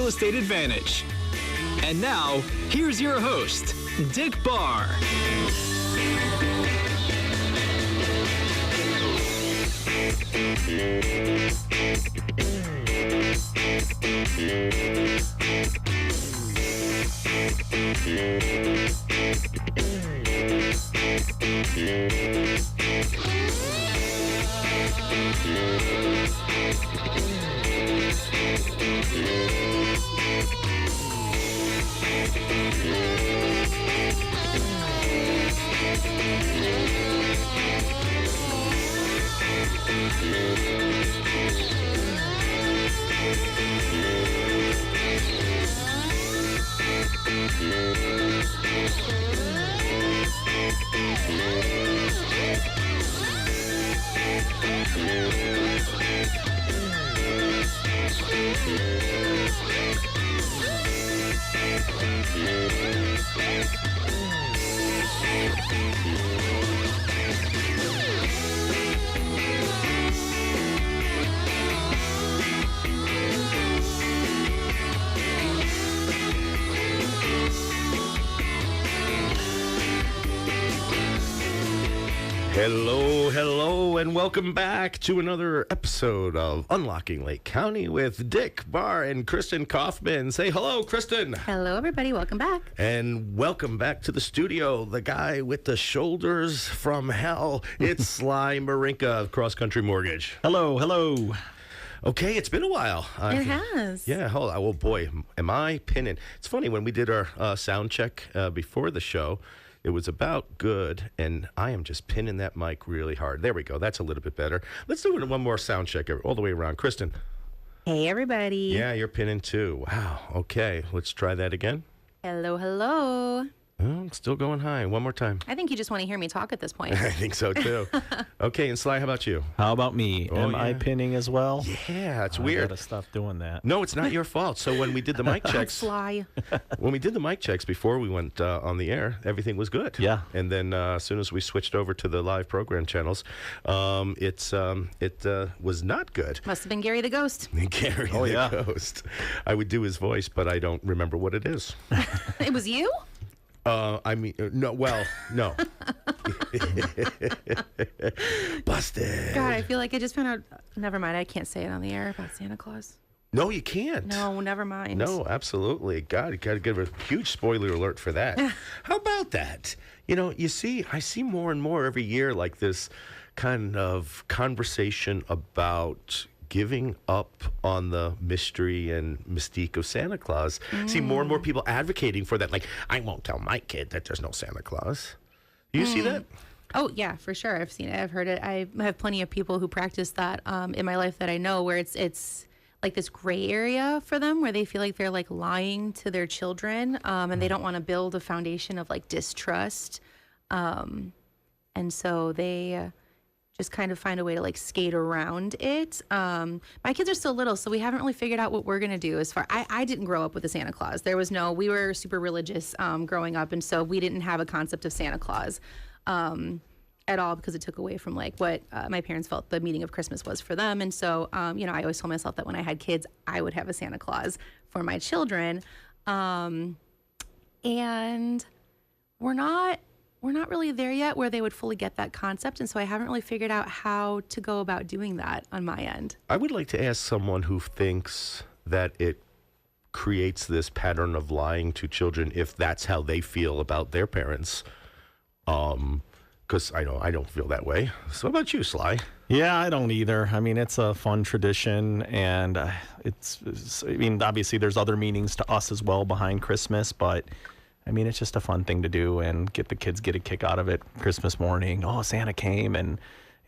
Real Estate Advantage. And now, here's your host, Dick Barr. Hello, and welcome back to another episode of Unlocking Lake County with Dick Barr and Kristen Kaufman. Say hello, Kristen. Hello, everybody. Welcome back. And welcome back to the studio, the guy with the shoulders from hell. It's Sly Marinka of Cross Country Mortgage. Hello. Okay, it's been a while. It has. Yeah, hold on. Oh, boy, am I pinning. It's funny, when we did our sound check before the show, it was about good, and I am just pinning that mic really hard. There we go. That's a little bit better. Let's do one more sound check all the way around. Kristen. Hey, everybody. Yeah, you're pinning too. Wow. Okay, let's try that again. Hello. Oh, still going high. One more time. I think you just want to hear me talk at this point. I think so, too. Okay, and Sly, how about you? How about me? Am I pinning as well? Yeah, it's weird. I gotta stop doing that. No, it's not your fault. So when we did the mic checks, Sly. when we did the mic checks before we went on the air, everything was good. Yeah. And then as soon as we switched over to the live program channels, it was not good. Must have been Gary the Ghost. Gary the Ghost. I would do his voice, but I don't remember what it is. It was you? No. Busted. God, I feel like I just found out. Never mind. I can't say it on the air about Santa Claus. No, you can't. No, never mind. No, absolutely. God, you got to give a huge spoiler alert for that. How about that? You know, I see more and more every year like this kind of conversation about giving up on the mystery and mystique of Santa Claus. See more and more people advocating for that. Like, I won't tell my kid that there's no Santa Claus. You see that? Oh, yeah, for sure. I've seen it. I've heard it. I have plenty of people who practice that in my life that I know, where it's like this gray area for them where they feel like they're like lying to their children, and they don't want to build a foundation of like distrust. And so they just kind of find a way to like skate around it. My kids are still little, so we haven't really figured out what we're going to do as far. I didn't grow up with a Santa Claus. We were super religious growing up, and so we didn't have a concept of Santa Claus at all, because it took away from like what my parents felt the meaning of Christmas was for them. And so, I always told myself that when I had kids, I would have a Santa Claus for my children. And we're not really there yet where they would fully get that concept. And so I haven't really figured out how to go about doing that on my end. I would like to ask someone who thinks that it creates this pattern of lying to children if that's how they feel about their parents. Because I don't feel that way. So how about you, Sly? Yeah, I don't either. I mean, it's a fun tradition, and obviously there's other meanings to us as well behind Christmas, but I mean, it's just a fun thing to do, and the kids get a kick out of it Christmas morning. Oh, Santa came, and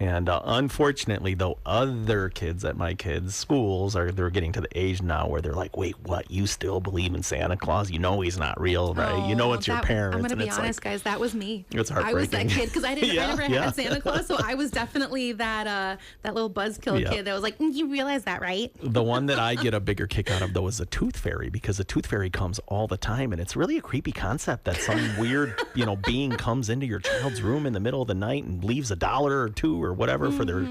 unfortunately, though, other kids at my kids' schools they're getting to the age now where they're like, wait, what? You still believe in Santa Claus? You know he's not real, right? Oh, you know it's your parents. I'm going to be honest, guys. That was me. It's heartbreaking. I was that kid because I never had Santa Claus, so I was definitely that little buzzkill kid that was like, you realize that, right? The one that I get a bigger kick out of, though, is the Tooth Fairy, because the Tooth Fairy comes all the time, and it's really a creepy concept that some weird, being comes into your child's room in the middle of the night and leaves $1 or $2 or whatever for their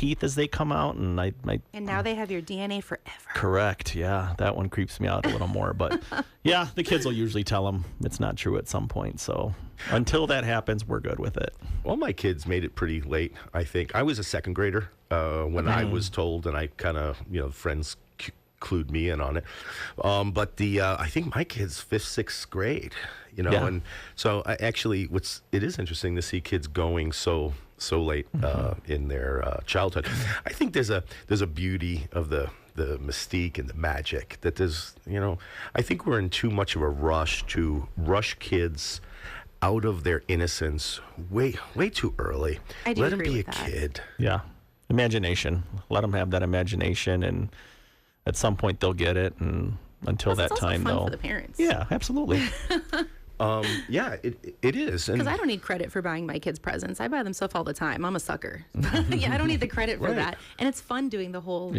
teeth as they come out, and And now they have your DNA forever. Correct. Yeah, that one creeps me out a little more. But yeah, the kids will usually tell them it's not true at some point. So until that happens, we're good with it. Well, my kids made it pretty late, I think. I was a second grader when I was told, and I kind of, friends clued me in on it. But I think my kids, 5th, 6th grade, Yeah. and so it is interesting to see kids going so late in their childhood. I think there's a beauty of the mystique and the magic that there's, I think we're in too much of a rush to rush kids out of their innocence way too early. I do Let them agree be with a that. kid. Yeah, imagination. Let them have that imagination, and at some point they'll get it. And until Plus, that it's also time, fun they'll. for the parents. Yeah, absolutely. Yeah, it is. And Because I don't need credit for buying my kids presents. I buy them stuff all the time. I'm a sucker. Yeah, I don't need the credit for Right. that. And it's fun doing the whole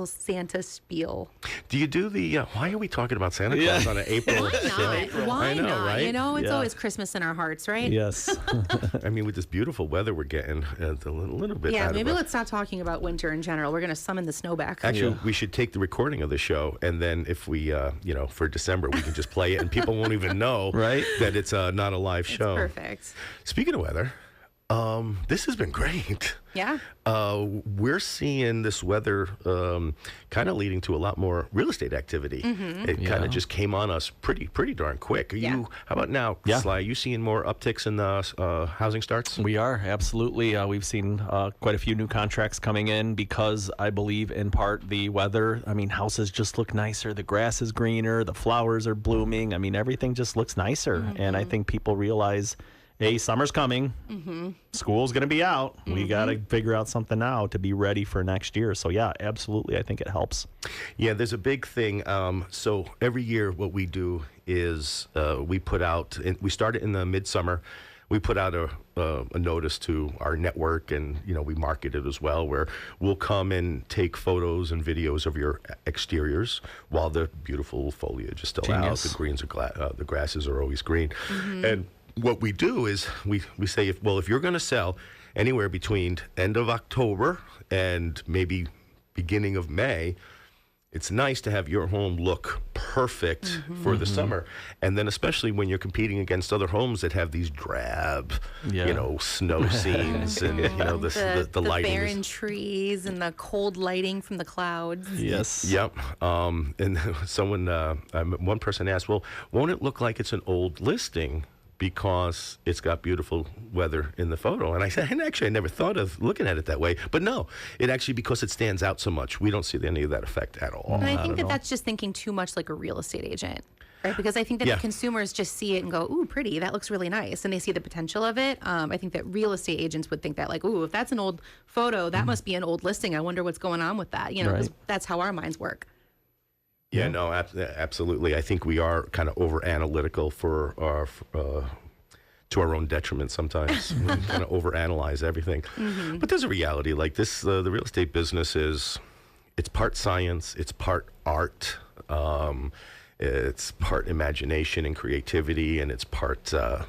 Santa spiel. do you do the? Why are we talking about Santa Claus on an April? Why not? Why I know, not? right? It's Yeah. always Christmas in our hearts, right? Yes. I mean, with this beautiful weather we're getting, it's a little bit. Yeah, out maybe of let's stop talking about winter in general. We're going to summon the snow back. Actually, we should take the recording of the show, and then if we, for December, we can just play it, and people won't even know Right. that it's not a live show. Perfect. Speaking of weather, this has been great. Yeah. We're seeing this weather kind of leading to a lot more real estate activity. It kind of just came on us pretty darn quick. How about now, Yeah. Sly? Are you seeing more upticks in the housing starts? We are, absolutely. We've seen quite a few new contracts coming in because I believe in part the weather. I mean, houses just look nicer. The grass is greener. The flowers are blooming. I mean, everything just looks nicer. And I think people realize, hey, summer's coming. School's going to be out. We got to figure out something now to be ready for next year. So, yeah, absolutely. I think it helps. Yeah, there's a big thing. So every year what we do is we put out, and we started in the midsummer, we put out a notice to our network, and we market it as well, where we'll come and take photos and videos of your exteriors while the beautiful foliage is still Genius. out. The greens are the grasses are always green. And what we do is we say, if you're going to sell anywhere between end of October and maybe beginning of May, it's nice to have your home look perfect for the summer. And then especially when you're competing against other homes that have these drab, snow scenes and, the lighting. barren trees and the cold lighting from the clouds. Yes. Yep. And one person asked, well, won't it look like it's an old listing because it's got beautiful weather in the photo? And I said, and actually, I never thought of looking at it that way. But no, it actually, because it stands out so much, we don't see any of that effect at all. And I think that's just thinking too much like a real estate agent, right? Because I think that the consumers just see it and go, ooh, pretty, that looks really nice. And they see the potential of it. I think that real estate agents would think that, like, ooh, if that's an old photo, that must be an old listing. I wonder what's going on with that, 'cause that's how our minds work. Yeah, no, absolutely. I think we are kind of over analytical for our to our own detriment sometimes. We kind of overanalyze everything. But there's a reality like this. The real estate business it's part science, it's part art. It's part imagination and creativity, and it's part, a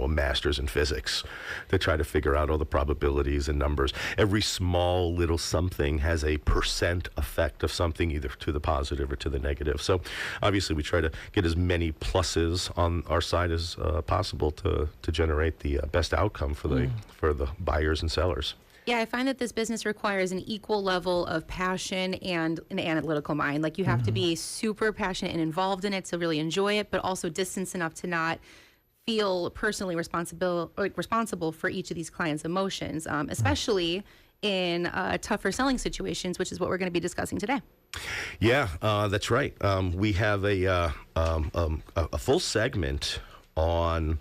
master's in physics to try to figure out all the probabilities and numbers. Every small little something has a percent effect of something, either to the positive or to the negative. So obviously we try to get as many pluses on our side as possible to generate the best outcome for the buyers and sellers. Yeah, I find that this business requires an equal level of passion and an analytical mind. Like, you have to be super passionate and involved in it to really enjoy it, but also distance enough to not feel personally responsible for each of these clients' emotions, especially in tougher selling situations, which is what we're going to be discussing today. Yeah, that's right. We have a full segment on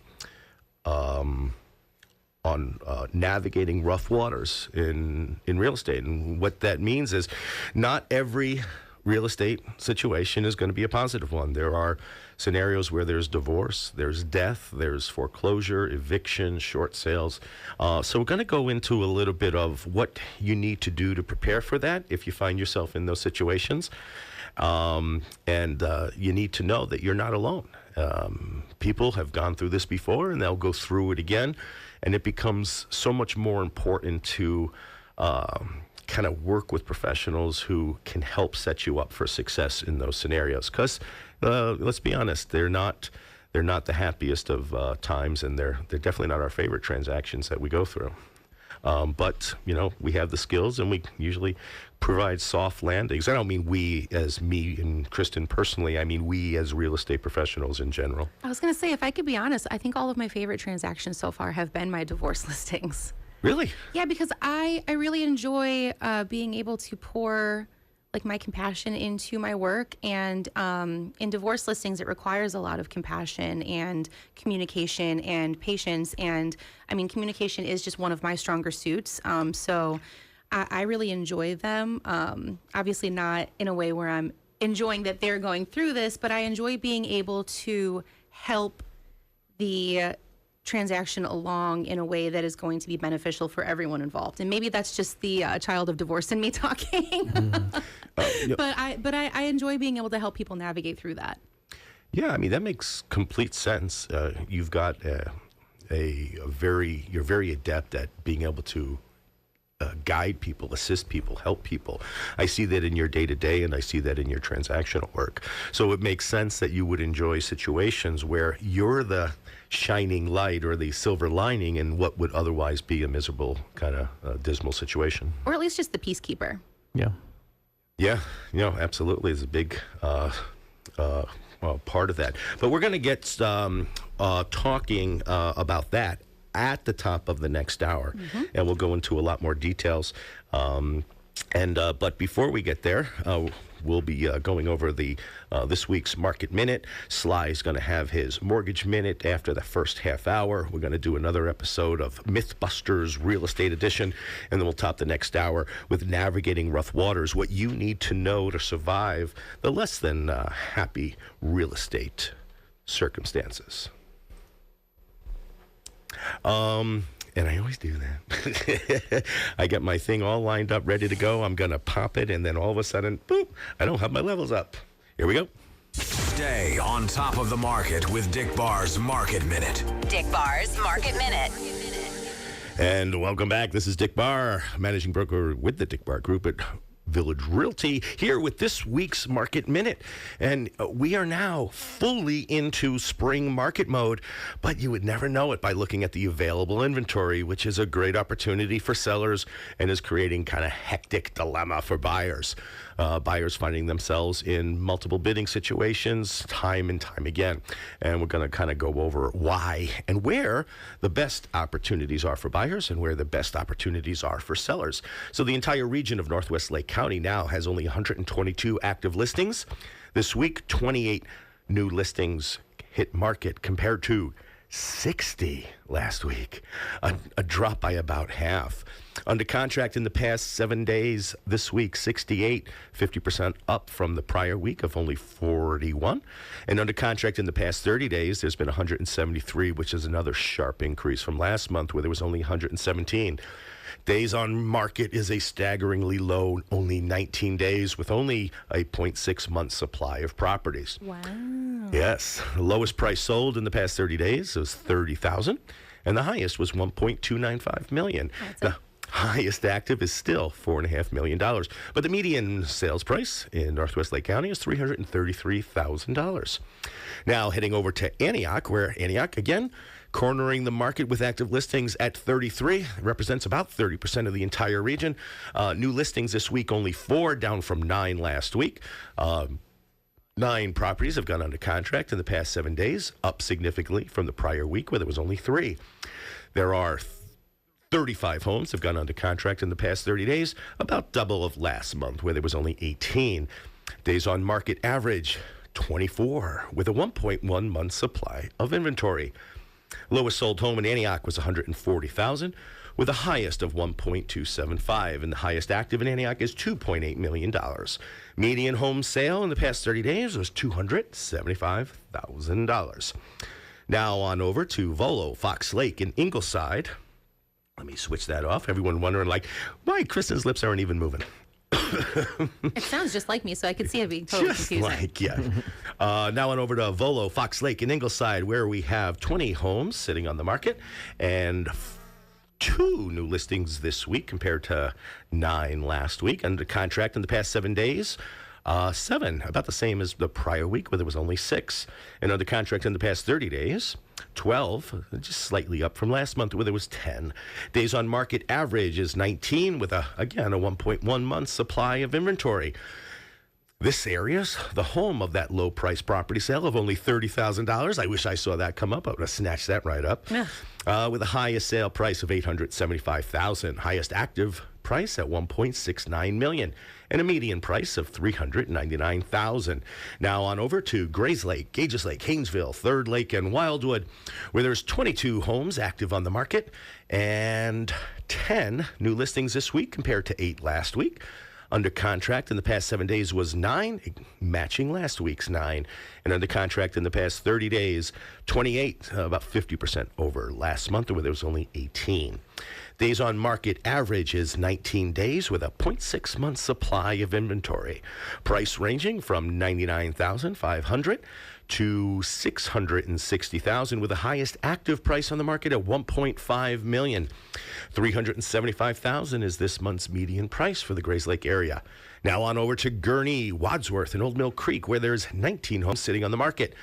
navigating rough waters in real estate. And what that means is not every real estate situation is going to be a positive one. There are scenarios where there's divorce, there's death, there's foreclosure, eviction, short sales. So we're going to go into a little bit of what you need to do to prepare for that if you find yourself in those situations. And you need to know that you're not alone. People have gone through this before, and they'll go through it again. And it becomes so much more important to kind of work with professionals who can help set you up for success in those scenarios. Because let's be honest, they're not the happiest of times, and they're definitely not our favorite transactions that we go through. But, we have the skills, and we usually provide soft landings. I don't mean we as me and Kristen personally. I mean we as real estate professionals in general. I was going to say, if I could be honest, I think all of my favorite transactions so far have been my divorce listings. Really? Yeah, because I really enjoy being able to pour like my compassion into my work, and in divorce listings it requires a lot of compassion and communication and patience, and I mean communication is just one of my stronger suits, so I really enjoy them, obviously not in a way where I'm enjoying that they're going through this, but I enjoy being able to help the transaction along in a way that is going to be beneficial for everyone involved. And maybe that's just the child of divorce in me talking. But I enjoy being able to help people navigate through that. Yeah, I mean, that makes complete sense. You've got you're very adept at being able to guide people, assist people, help people. I see that in your day-to-day, and I see that in your transactional work. So it makes sense that you would enjoy situations where you're the shining light or the silver lining in what would otherwise be a miserable, kind of dismal situation. Or at least just the peacekeeper. Yeah. Yeah, absolutely. It's a big part of that. But we're going to get talking about that at the top of the next hour, and we'll go into a lot more details. But before we get there, we'll be going over the this week's Market Minute. Sly is going to have his Mortgage Minute after the first half hour. We're going to do another episode of Mythbusters Real Estate Edition, and then we'll top the next hour with Navigating Rough Waters, what you need to know to survive the less than happy real estate circumstances. And I always do that. I get my thing all lined up, ready to go. I'm going to pop it, and then all of a sudden, boop, I don't have my levels up. Here we go. Stay on top of the market with Dick Barr's Market Minute. Dick Barr's Market Minute. And welcome back. This is Dick Barr, managing broker with the Dick Barr Group at Village Realty, here with this week's Market Minute. And we are now fully into spring market mode, but you would never know it by looking at the available inventory, which is a great opportunity for sellers and is creating kind of hectic dilemma for buyers. Buyers finding themselves in multiple bidding situations time and time again. And we're going to kind of go over why and where the best opportunities are for buyers and where the best opportunities are for sellers. So the entire region of Northwest Lake County now has only 122 active listings. This week, 28 new listings hit market compared to 60 last week, a drop by about half. Under contract in the past 7 days, this week 68, 50% up from the prior week of only 41. And under contract in the past 30 days, there's been 173, which is another sharp increase from last month where there was only 117. Days on market is a staggeringly low, only 19 days with only a 0.6 month supply of properties. Wow. Yes. The lowest price sold in the past 30 days was $30,000, and the highest was $1.295 million. The highest active is still $4.5 million, but the median sales price in Northwest Lake County is $333,000. Now heading over to Antioch, where Antioch, again, cornering the market with active listings at 33, represents about 30% of the entire region. New listings this week, only 4, down from 9 last week. 9 properties have gone under contract in the past 7 days, up significantly from the prior week where there was only 3. There are 35 homes have gone under contract in the past 30 days, about double of last month where there was only 18. Days on market average, 24, with a 1.1 month supply of inventory. Lowest sold home in Antioch was $140,000, with a highest of $1.275, and the highest active in Antioch is $2.8 million. Median home sale in the past 30 days was $275,000. Now on over to Volo, Fox Lake, and Ingleside. Let me switch that off. Everyone wondering, like, why Kristen's lips aren't even moving. It sounds just like me, so I could see it being totally Just confusing. like, yeah. Now on over to Volo, Fox Lake, and Ingleside, where we have 20 homes sitting on the market, and 2 new listings this week compared to 9 last week. Under contract in the past 7 days, 7, about the same as the prior week where there was only 6. And under contract in the past 30 days, 12, just slightly up from last month where there was 10. Days on market average is 19 with, again, a 1.1 month supply of inventory. This area's the home of that low-price property sale of only $30,000. I wish I saw that come up. I would have snatched that right up. Yeah. With the highest sale price of $875,000, highest active price at $1.69 million, and a median price of $399,000. Now on over to Grays Lake, Gages Lake, Haynesville, Third Lake, and Wildwood, where there's 22 homes active on the market and 10 new listings this week compared to 8 last week. Under contract in the past 7 days was 9, matching last week's 9. And under contract in the past 30 days, 28, about 50% over last month, where there was only 18. Days on market average is 19 days with a 0.6 month supply of inventory. Price ranging from $99,500 to $660,000, with the highest active price on the market at $1.5 million. $375,000 is this month's median price for the Grays Lake area. Now on over to Gurnee, Wadsworth, and Old Mill Creek, where there's 19 homes sitting on the market.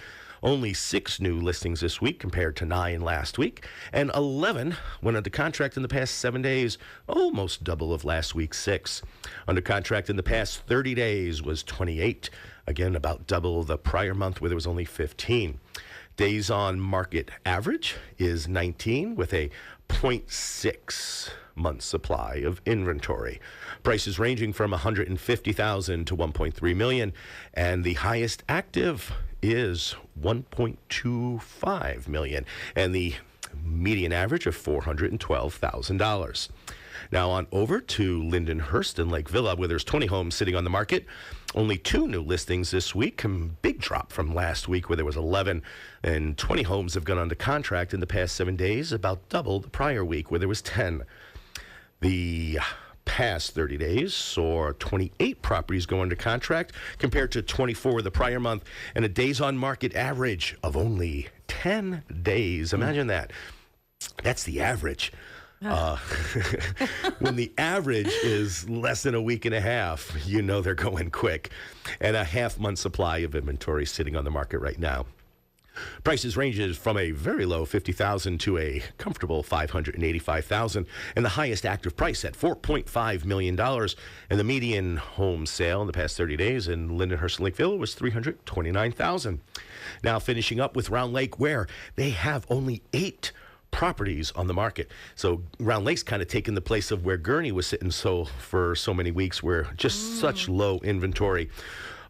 Only 6 new listings this week compared to 9 last week, and 11 went under contract in the past 7 days, almost double of last week's 6. Under contract in the past 30 days was 28, again about double the prior month where there was only 15. Days on market average is 19 with a 0.6 month supply of inventory. Prices ranging from $150,000 to $1.3 million, and the highest active is $1.25 million, and the median average of $412,000. Now on over to Lindenhurst and Lake Villa, where there's 20 homes sitting on the market. Only 2 new listings this week. Big drop from last week where there was 11, and 20 homes have gone under contract in the past 7 days, about double the prior week where there was 10. The past 30 days saw 28 properties go under contract compared to 24 the prior month, and a days on market average of only 10 days. Imagine that. That's the average. When the average is less than a week and a half, you know they're going quick. And a half-month supply of inventory sitting on the market right now. Prices ranges from a very low $50,000 to a comfortable $585,000, and the highest active price at $4.5 million. And the median home sale in the past 30 days in Lindenhurst and Lakeville was $329,000. Now finishing up with Round Lake, where they have only 8 properties on the market. So Round Lake's kind of taken the place of where Gurnee was sitting for so many weeks, where just such low inventory.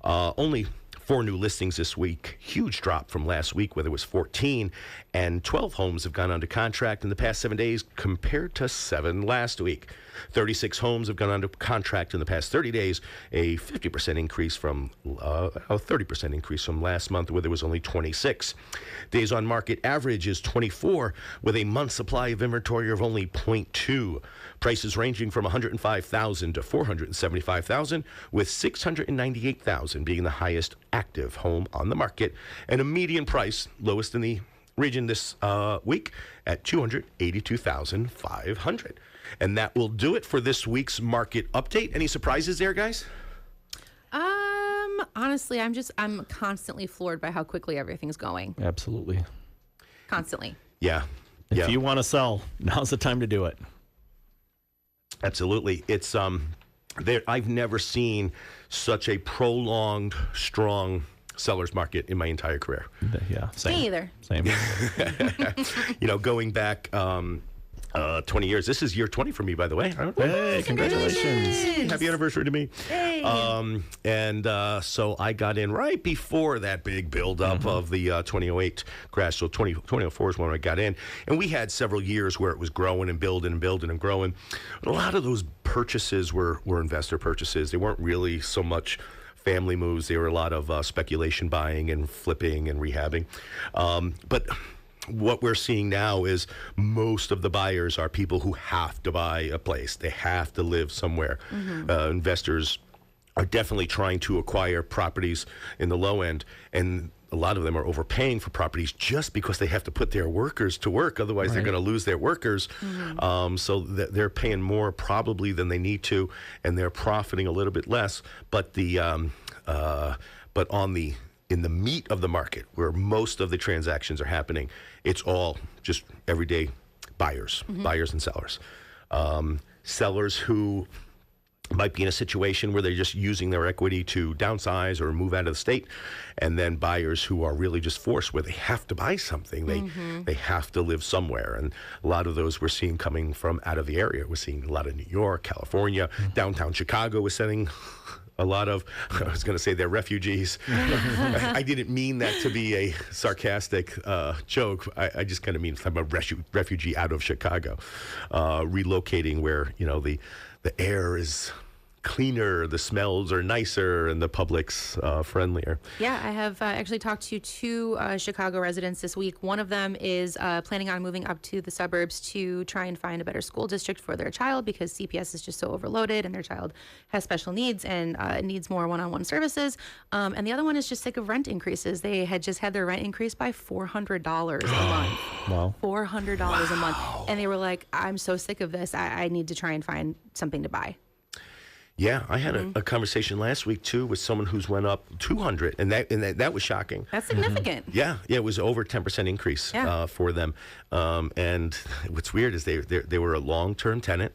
Only 4 new listings this week. Huge drop from last week where there was 14, and 12 homes have gone under contract in the past 7 days compared to 7 last week. 36 homes have gone under contract in the past 30 days, a 50% increase from a 30% increase from last month where there was only 26. Days on market average is 24 with a month supply of inventory of only 0.2. Prices ranging from $105,000 to $475,000, with $698,000 being the highest active home on the market, and a median price, lowest in the region this week, at $282,500. And that will do it for this week's market update. Any surprises there, guys? Honestly, I'm constantly floored by how quickly everything's going. Absolutely. Constantly. Yeah. If you want to sell, now's the time to do it. Absolutely. It's I've never seen such a prolonged, strong seller's market in my entire career. Yeah, same. Me either. Same. Going back 20 years. This is year 20 for me, by the way. Hey, congratulations. Happy anniversary to me. Hey. So I got in right before that big buildup of the 2008 crash. So 2004 is when I got in. And we had several years where it was growing and building and building and growing. But a lot of those purchases were investor purchases. They weren't really so much family moves. They were a lot of speculation buying and flipping and rehabbing. But what we're seeing now is most of the buyers are people who have to buy a place. They have to live somewhere. Investors are definitely trying to acquire properties in the low end, and a lot of them are overpaying for properties just because they have to put their workers to work. Otherwise, they're going to lose their workers. So they're paying more probably than they need to, and they're profiting a little bit less. But in the meat of the market, where most of the transactions are happening, it's all just everyday buyers and sellers. Sellers who might be in a situation where they're just using their equity to downsize or move out of the state, and then buyers who are really just forced where they have to buy something. They have to live somewhere, and a lot of those we're seeing coming from out of the area. We're seeing a lot of New York, California, downtown Chicago is sending a lot of, I was going to say they're refugees. I didn't mean that to be a sarcastic joke. I just kind of mean I'm a refugee out of Chicago, relocating where, the air is cleaner, the smells are nicer, and the public's friendlier. Yeah, I have actually talked to two Chicago residents this week. One of them is planning on moving up to the suburbs to try and find a better school district for their child because CPS is just so overloaded and their child has special needs and needs more one-on-one services. And the other one is just sick of rent increases. They had just had their rent increase by $400 a month. Wow. $400 a month. And they were like, I'm so sick of this. I need to try and find something to buy. Yeah, I had a conversation last week too with someone who's went up 200, and that was shocking. That's significant. Yeah, it was over 10% increase for them. And what's weird is they were a long-term tenant.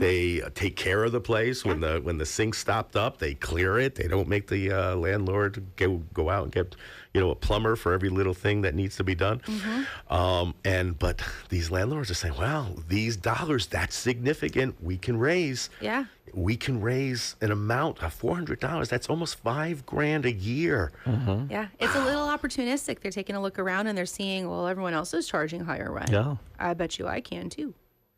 They take care of the place when the sink stopped up. They clear it. They don't make the landlord go out and get a plumber for every little thing that needs to be done. But these landlords are saying, well, these dollars, that's significant. We can raise. Yeah. We can raise an amount of $400. That's almost $5,000 a year. Yeah, it's a little opportunistic. They're taking a look around and they're seeing, well, everyone else is charging higher rent. Yeah. I bet you I can too.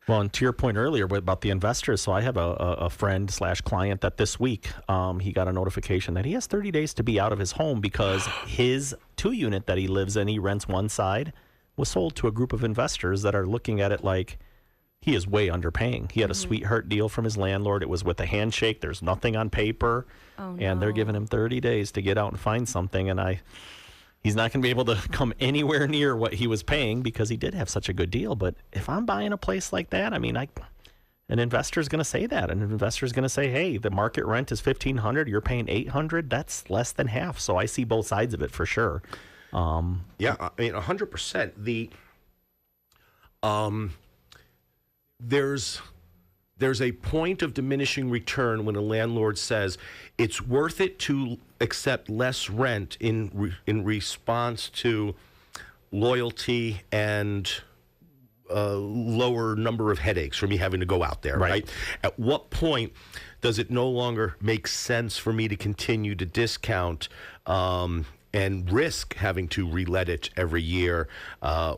Well, and to your point earlier about the investors, so I have a friend / client that this week he got a notification that he has 30 days to be out of his home because his 2-unit that he lives in, he rents one side, was sold to a group of investors that are looking at it like he is way underpaying. He had a sweetheart deal from his landlord. It was with a handshake. There's nothing on paper. And they're giving him 30 days to get out and find something. And he's not going to be able to come anywhere near what he was paying because he did have such a good deal. But if I'm buying a place like that, I mean, an investor's going to say that. An investor's going to say, hey, the market rent is $1,500. You're paying $800. That's less than half. So I see both sides of it for sure. Yeah, I mean, 100%. There's a point of diminishing return when a landlord says it's worth it to accept less rent in response to loyalty and lower number of headaches from me having to go out there, right? At what point does it no longer make sense for me to continue to discount and risk having to relet it every year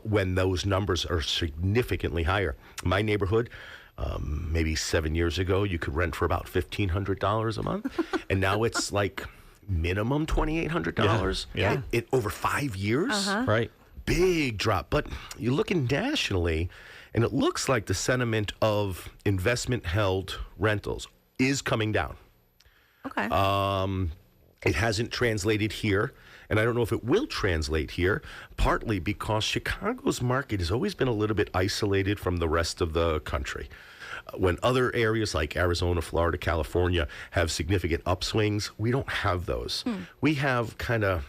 when those numbers are significantly higher? My neighborhood, maybe 7 years ago, you could rent for about $1,500 a month, and now it's like minimum $2,800. Yeah. It over 5 years. Right. Big drop. But you're looking nationally, and it looks like the sentiment of investment-held rentals is coming down. Okay. It hasn't translated here, and I don't know if it will translate here, partly because Chicago's market has always been a little bit isolated from the rest of the country. When other areas like Arizona, Florida, California have significant upswings, we don't have those. We have kind of...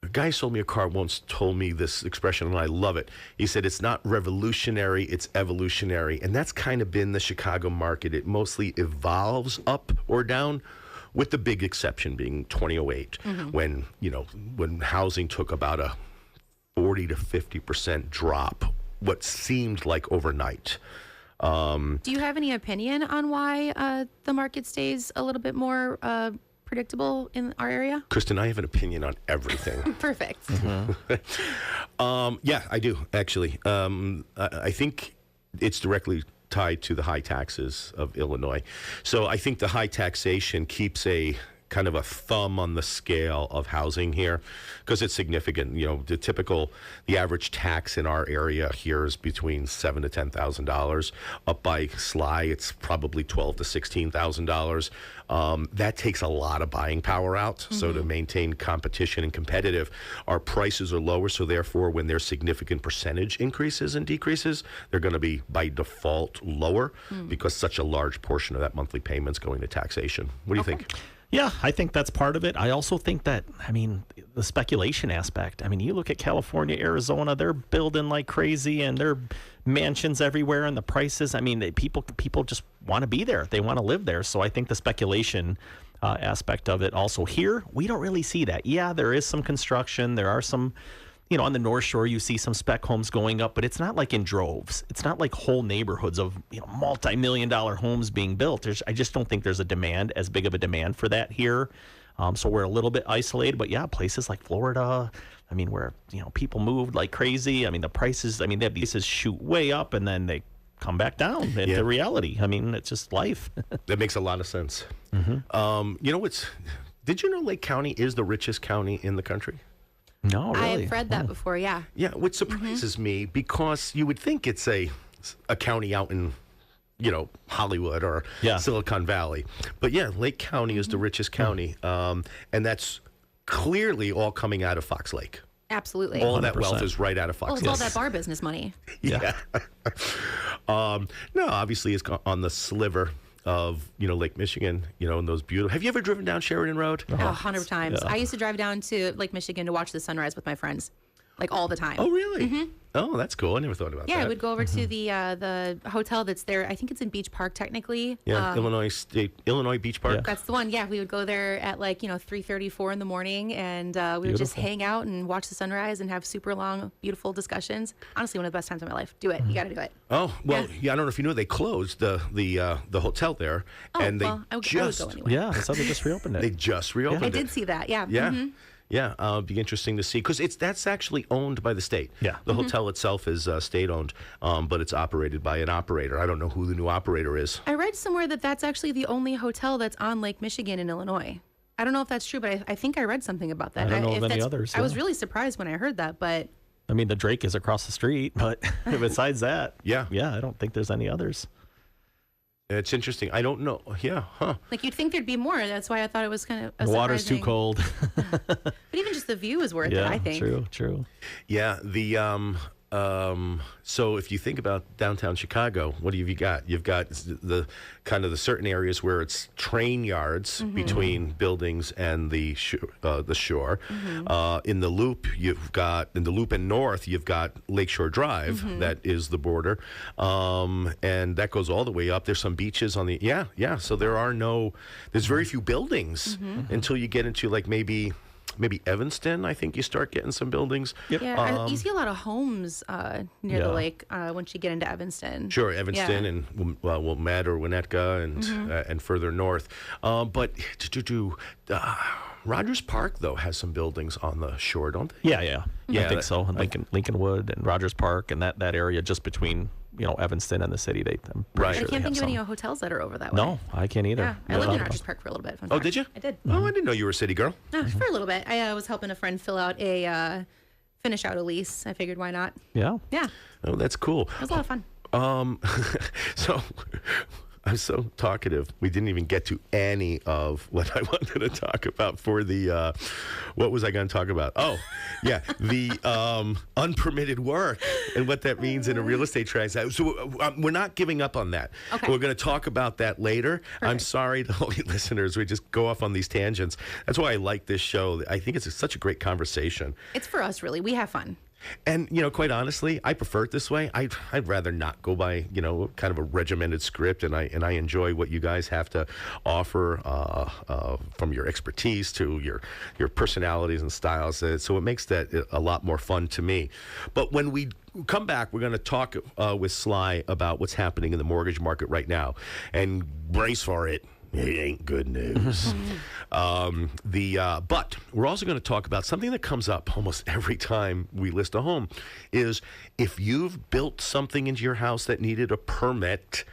A guy sold me a car once, told me this expression, and I love it. He said, it's not revolutionary, it's evolutionary. And that's kind of been the Chicago market. It mostly evolves up or down, with the big exception being 2008, when housing took about a 40 to 50% drop, what seemed like overnight. Do you have any opinion on why the market stays a little bit more predictable in our area? Kristen, I have an opinion on everything. Perfect. Yeah, I do, actually. I think it's directly tied to the high taxes of Illinois. So I think the high taxation keeps a kind of a thumb on the scale of housing here, because it's significant. You know, the average tax in our area here is between $7,000 to $10,000. Up by Sly, it's probably $12,000 to $16,000. That takes a lot of buying power out. So to maintain competition and competitive, our prices are lower. So therefore, when there's significant percentage increases and decreases, they're going to be by default lower because such a large portion of that monthly payment's going to taxation. What do you think? Yeah, I think that's part of it. I also think that, I mean, the speculation aspect. I mean, you look at California, Arizona, they're building like crazy and there are mansions everywhere and the prices. I mean, people just want to be there. They want to live there. So I think the speculation aspect of it also. Here, we don't really see that. Yeah, there is some construction. There are some, you know, on the North Shore, you see some spec homes going up, but it's not like in droves. It's not like whole neighborhoods of, you know, multi-million-dollar homes being built. I just don't think there's as big of a demand for that here. So we're a little bit isolated, but yeah, places like Florida, I mean, where, you know, people moved like crazy. I mean, the prices, they have these shoot way up and then they come back down into reality. I mean, it's just life. That makes a lot of sense. You know, did you know Lake County is the richest county in the country? No, really. I've read that before, yeah. Yeah, which surprises me because you would think it's a county out in, you know, Hollywood or Silicon Valley. But yeah, Lake County is the richest county. And that's clearly all coming out of Fox Lake. Absolutely. All that wealth is right out of Fox Well, Lake. it's all that bar business money. Yeah. No, obviously it's on the sliver of, you know, Lake Michigan, you know, and those beautiful. Have you ever driven down Sheridan Road? 100 times. Yeah. I used to drive down to Lake Michigan to watch the sunrise with my friends, like all the time. Oh, really? Oh, that's cool. I never thought about that. Yeah, I would go over to the hotel that's there. I think it's in Beach Park, technically. Yeah, Illinois Beach Park. Yeah. That's the one. Yeah, we would go there at 3:34 in the morning, and we would just hang out and watch the sunrise and have super long, beautiful discussions. Honestly, one of the best times of my life. Do it. You got to do it. Oh, well, yeah. I don't know if you knew they closed the hotel there, and I would go anyway. Yeah, I saw they just reopened it. They just reopened it. I did see that. Yeah. Yeah. Yeah, it'd be interesting to see because that's actually owned by the state. Yeah, the hotel itself is state-owned, but it's operated by an operator. I don't know who the new operator is. I read somewhere that that's actually the only hotel that's on Lake Michigan in Illinois. I don't know if that's true, but I think I read something about that. I don't know of any others. I was really surprised when I heard that, but I mean, the Drake is across the street, but besides that, yeah, I don't think there's any others. It's interesting. I don't know. Yeah, huh? Like you'd think there'd be more. That's why I thought it was kind of the water's too cold. But even just the view is worth it, I think. True. Yeah, so if you think about downtown Chicago, what have you got? You've got the kind of the certain areas where it's train yards between buildings and the shore. In the Loop, in the Loop and North, you've got Lakeshore Drive. That is the border, and that goes all the way up. There's some beaches on the So there's very few buildings until you get into like maybe Evanston. I think you start getting some buildings. Yep. Yeah, you see a lot of homes near the lake once you get into Evanston. Sure, Evanston and Wilmette or Winnetka and further north. But Rogers Park though has some buildings on the shore, don't they? Yeah. I think so. Lincolnwood and Rogers Park and that area just between Evanston and the city. I'm pretty sure I can't think of any hotels that are over that way. No, I can't either. Yeah, I lived in Rogers Park for a little bit. Oh, did you? I did. Oh, I didn't know you were a city girl. No, for a little bit. I was helping a friend finish out a lease. I figured, why not? Yeah. Oh, that's cool. It was a lot of fun. So I'm so talkative. We didn't even get to any of what I wanted to talk about for the, what was I going to talk about? Oh, yeah, the unpermitted work and what that means in a real estate transaction. So we're not giving up on that. Okay. We're going to talk about that later. Perfect. I'm sorry to all you listeners. We just go off on these tangents. That's why I like this show. I think it's such a great conversation. It's for us, really. We have fun. And, quite honestly, I prefer it this way. I'd rather not go by, kind of a regimented script. And I enjoy what you guys have to offer from your expertise to your personalities and styles. So it makes that a lot more fun to me. But when we come back, we're going to talk with Sly about what's happening in the mortgage market right now. And brace for it. It ain't good news. But we're also going to talk about something that comes up almost every time we list a home is if you've built something into your house that needed a permit,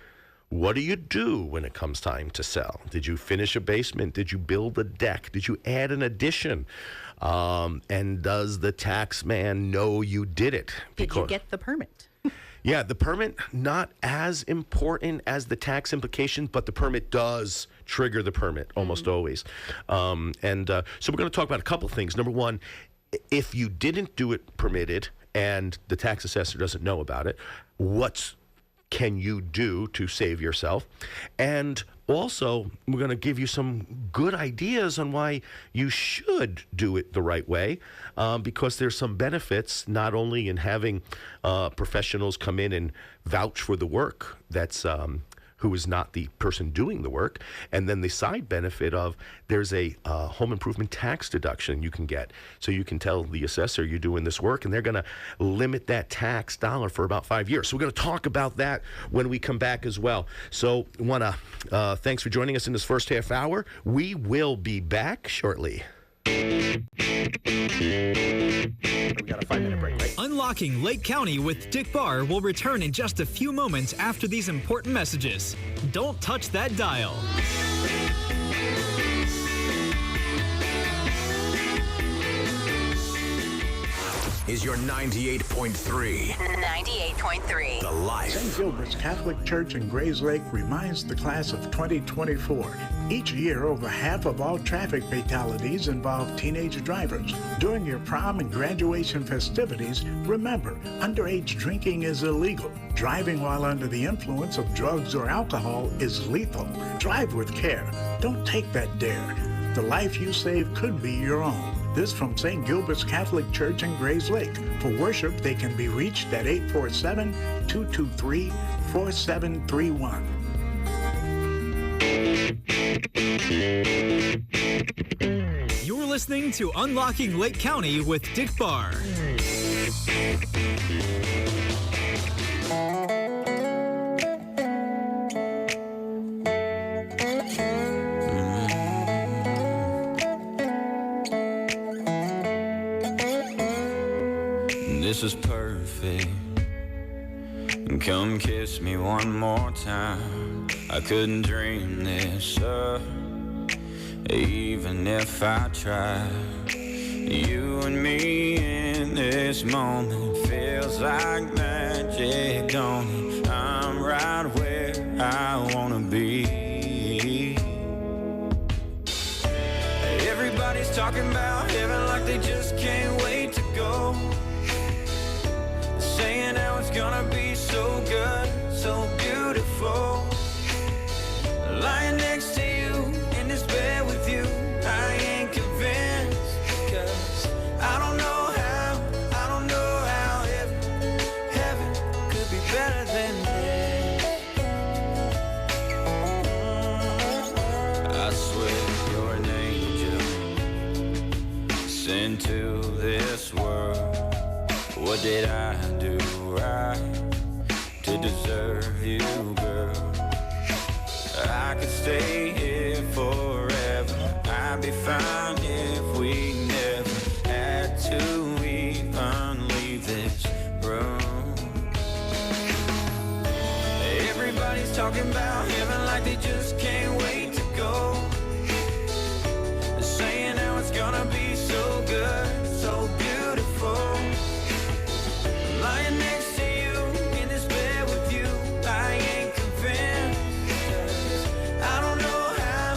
What do you do when it comes time to sell? Did you finish a basement? Did you build a deck? Did you add an addition? And does the tax man know you did it? Did you get the permit? Yeah, the permit, not as important as the tax implication, but the permit does trigger the permit almost always. So we're going to talk about a couple things. Number one, if you didn't do it permitted and the tax assessor doesn't know about it, what can you do to save yourself? And also, we're going to give you some good ideas on why you should do it the right way, because there's some benefits not only in having professionals come in and vouch for the work that's who is not the person doing the work, and then the side benefit of there's a home improvement tax deduction you can get. So you can tell the assessor you're doing this work, and they're going to limit that tax dollar for about 5 years. So we're going to talk about that when we come back as well. So want to thanks for joining us in this first half hour. We will be back shortly. We got a 5-minute break, right? Unlocking Lake County with Dick Barr will return in just a few moments after these important messages. Don't touch that dial. Is your 98.3. 98.3. The Life. St. Gilbert's Catholic Church in Grays Lake reminds the class of 2024. Each year, over half of all traffic fatalities involve teenage drivers. During your prom and graduation festivities, remember, underage drinking is illegal. Driving while under the influence of drugs or alcohol is lethal. Drive with care. Don't take that dare. The life you save could be your own. This from St. Gilbert's Catholic Church in Grays Lake. For worship, they can be reached at 847-223-4731. You're listening to Unlocking Lake County with Dick Barr. This is perfect. Come kiss me one more time. I couldn't dream this up, even if I tried. You and me in this moment feels like magic, don't it? I'm right where I wanna be. Everybody's talking about heaven like they just can't wait to go. Saying how it's gonna be so good, so beautiful. Lying next to you, in this bed with you, I ain't convinced. Cause I don't know how heaven could be better than this. I swear you're an angel sent to this world. What did I do right to deserve you, girl? I could stay here forever. I'd be fine if we never had to even leave this room. Everybody's talking about heaven like they just can't wait to go. They're saying how it's gonna be so good, so beautiful. Lying next to you, in this bed with you, I ain't convinced. I don't know how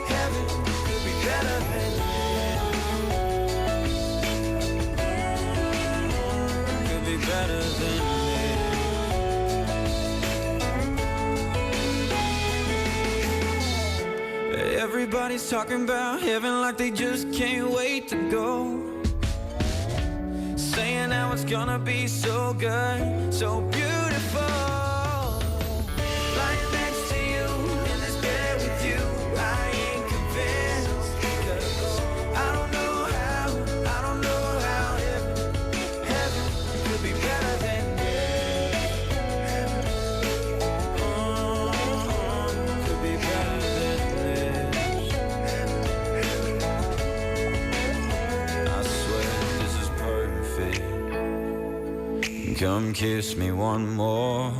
heaven could be better than this. Could be better than this. Everybody's talking about heaven like they just can't wait to go. Saying how it's gonna be so good, so beautiful. Lying next to you, in this bed with you, I ain't convinced. Cause I don't know how heaven could be better than this. Could be better than this. I swear this is perfect. Come kiss me one more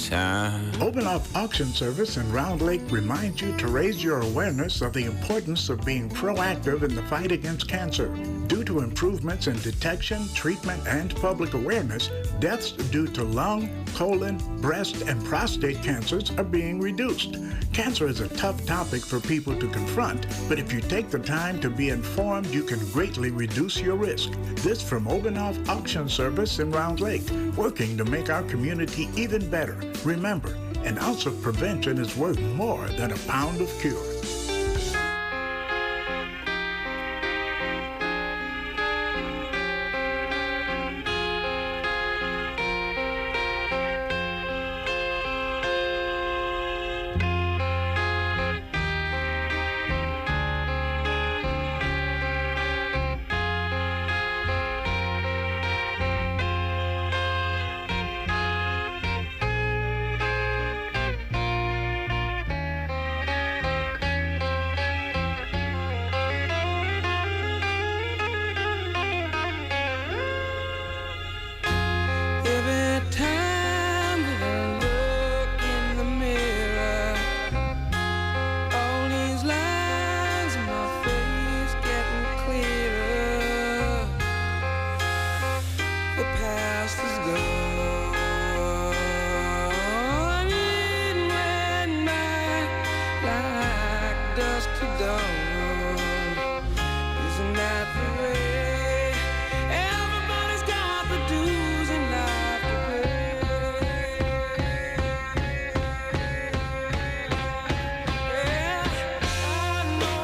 time. Open Off Auction Service in Round Lake reminds you to raise your awareness of the importance of being proactive in the fight against cancer. Due to improvements in detection, treatment, and public awareness, deaths due to lung, colon, breast, and prostate cancers are being reduced. Cancer is a tough topic for people to confront, but if you take the time to be informed, you can greatly reduce your risk. This from Open Off Auction Service in Round Lake, working to make our community even better. Remember, an ounce of prevention is worth more than a pound of cure. Every time that I look in the mirror, all these lines in my face getting clearer. The past is gone, it went by like dusk to dawn. Isn't that the way? Everybody's got the dues in life to pay. Yeah, I know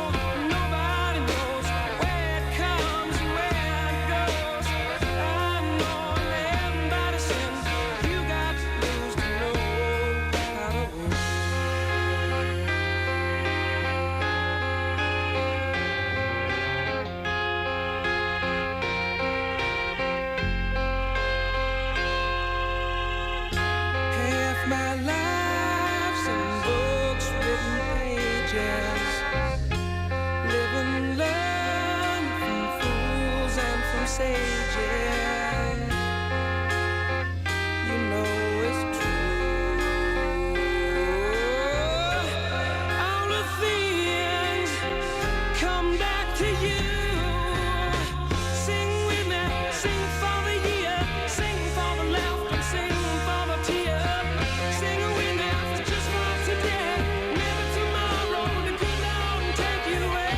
nobody knows where it comes and where it goes. I know that everybody sins. You got to lose to know how to win. Half my life's in books, written pages. Live and learn from fools and from sages. You know it's true. All the things come back to you. Sing with me, sing for the year, sing for the laughter, sing for the tear. Sing with me, just for today. Maybe tomorrow the good Lord will take you away.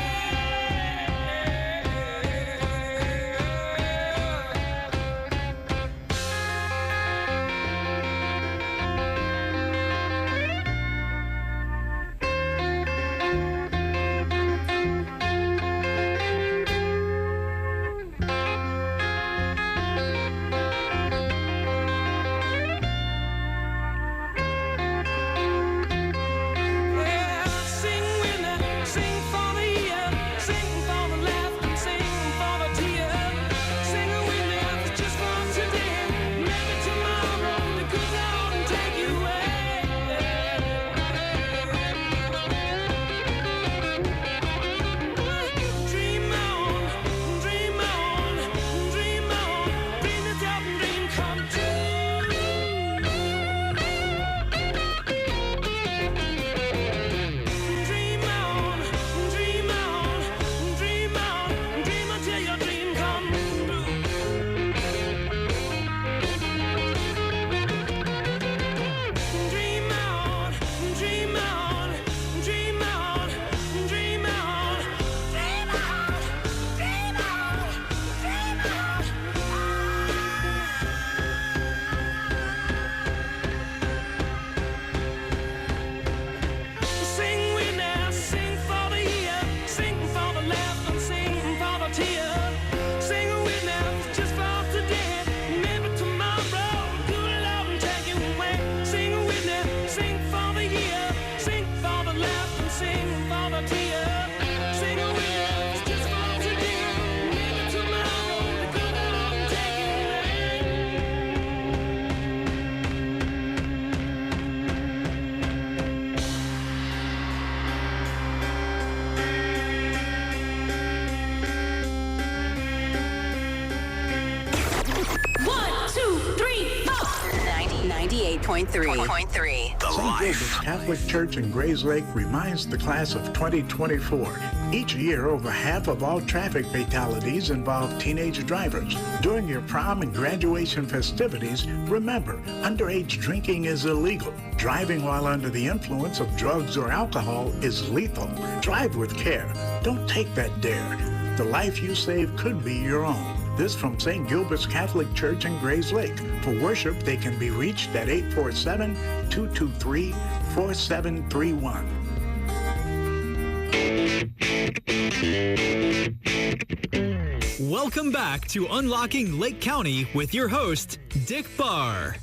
98.3. The St. Life. Gilbert's Catholic Church in Grays Lake reminds the class of 2024. Each year, over half of all traffic fatalities involve teenage drivers. During your prom and graduation festivities, remember, underage drinking is illegal. Driving while under the influence of drugs or alcohol is lethal. Drive with care. Don't take that dare. The life you save could be your own. This from St. Gilbert's Catholic Church in Grays Lake. For worship, they can be reached at 847-223-4731. Welcome back to Unlocking Lake County with your host, Dick Barr.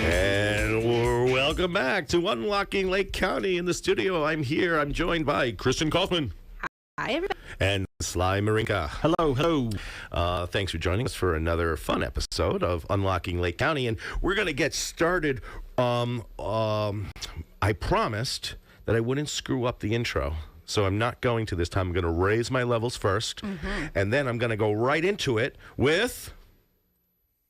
And welcome back to Unlocking Lake County. In the studio, I'm joined by Kristen Kaufman. Hi, everybody. And Sly Marinka. Hello, hello. Thanks for joining us for another fun episode of Unlocking Lake County. And we're going to get started. I promised that I wouldn't screw up the intro. So I'm not going to this time. I'm going to raise my levels first. And then I'm going to go right into it with...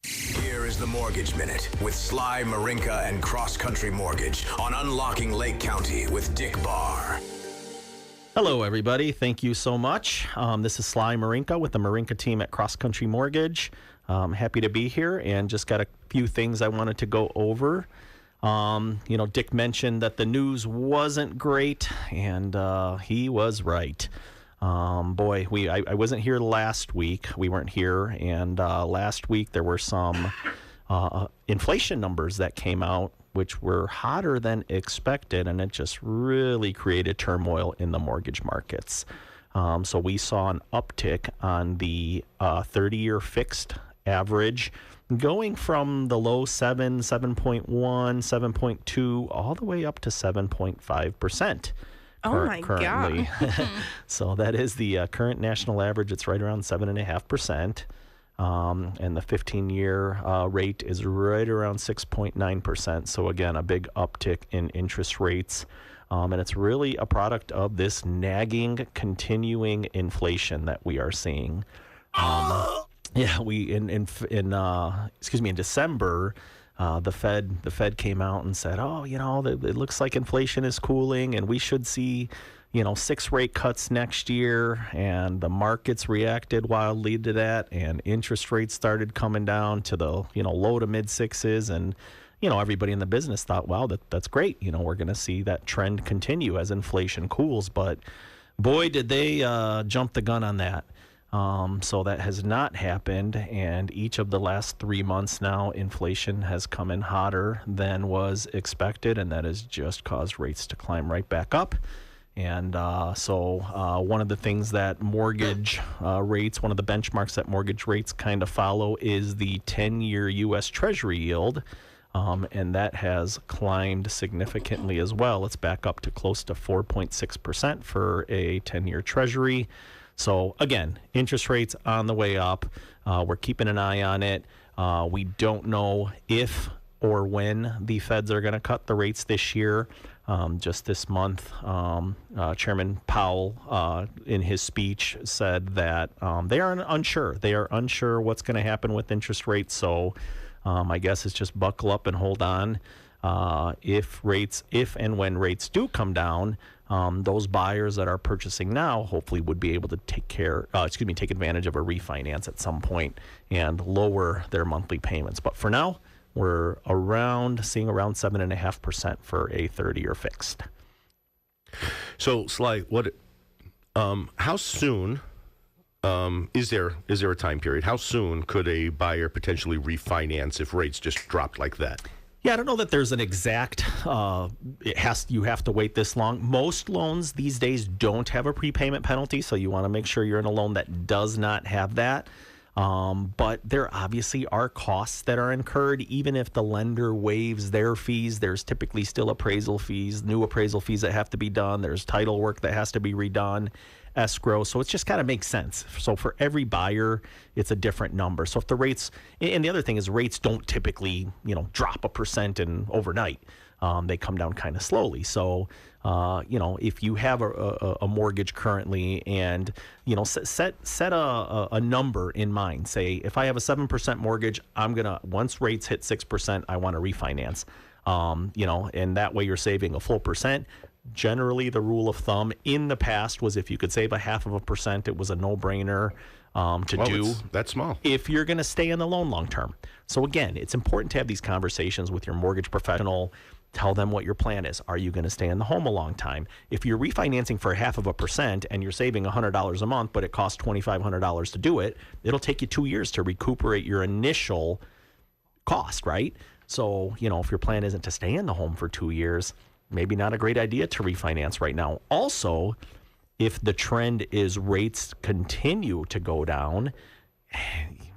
Here is the Mortgage Minute with Sly Marinka and Cross Country Mortgage on Unlocking Lake County with Dick Barr. Hello, everybody. Thank you so much. This is Sly Marinka with the Marinka team at Cross Country Mortgage. Happy to be here and just got a few things I wanted to go over. Dick mentioned that the news wasn't great, and he was right. I wasn't here last week. We weren't here, and last week there were some inflation numbers that came out, which were hotter than expected, and it just really created turmoil in the mortgage markets. So we saw an uptick on the 30-year fixed average, going from the low 7.1, 7.2, all the way up to 7.5%. Oh my currently. God. So that is the current national average. It's right around 7.5%. And the 15-year rate is right around 6.9%. So again, a big uptick in interest rates. And it's really a product of this nagging, continuing inflation that we are seeing. In December, the Fed came out and said, it looks like inflation is cooling and we should see, 6 rate cuts next year. And the markets reacted wildly to that, and interest rates started coming down to the, low to mid sixes. And, everybody in the business thought, wow, that's great. We're going to see that trend continue as inflation cools. But boy, did they jump the gun on that. So that has not happened, and each of the last 3 months now, inflation has come in hotter than was expected, and that has just caused rates to climb right back up. And so one of the things that mortgage rates, one of the benchmarks that mortgage rates kind of follow is the 10-year U.S. Treasury yield, and that has climbed significantly as well. It's back up to close to 4.6% for a 10-year Treasury. So again, interest rates on the way up. We're keeping an eye on it. We don't know if or when the feds are going to cut the rates this year. Just this month, Chairman Powell, in his speech, said that they are unsure. They are unsure what's going to happen with interest rates. So I guess it's just buckle up and hold on. If and when rates do come down, those buyers that are purchasing now hopefully would be able to take advantage of a refinance at some point and lower their monthly payments. But for now, we're seeing around 7.5% for a 30-year fixed. So, Sly, how soon is there a time period? How soon could a buyer potentially refinance if rates just dropped like that? Yeah, I don't know that there's an exact, you have to wait this long. Most loans these days don't have a prepayment penalty, so you want to make sure you're in a loan that does not have that. But there obviously are costs that are incurred. Even if the lender waives their fees, there's typically still appraisal fees, new appraisal fees that have to be done. There's title work that has to be redone, escrow. So it's just got to make sense. So for every buyer, it's a different number. So if the rates, and the other thing is rates don't typically, drop 1% and overnight. They come down kind of slowly. So, if you have a mortgage currently and, set a number in mind. Say, if I have a 7% mortgage, once rates hit 6%, I want to refinance. And that way you're saving a full percent. Generally, the rule of thumb in the past was if you could save 0.5%, it was a no-brainer to do. That's small. If you're going to stay in the loan long term. So again, it's important to have these conversations with your mortgage professional. Tell them what your plan is. Are you going to stay in the home a long time? If you're refinancing for 0.5% and you're saving $100 a month, but it costs $2,500 to do it, it'll take you 2 years to recuperate your initial cost, right? So, if your plan isn't to stay in the home for 2 years, maybe not a great idea to refinance right now. Also, if the trend is rates continue to go down,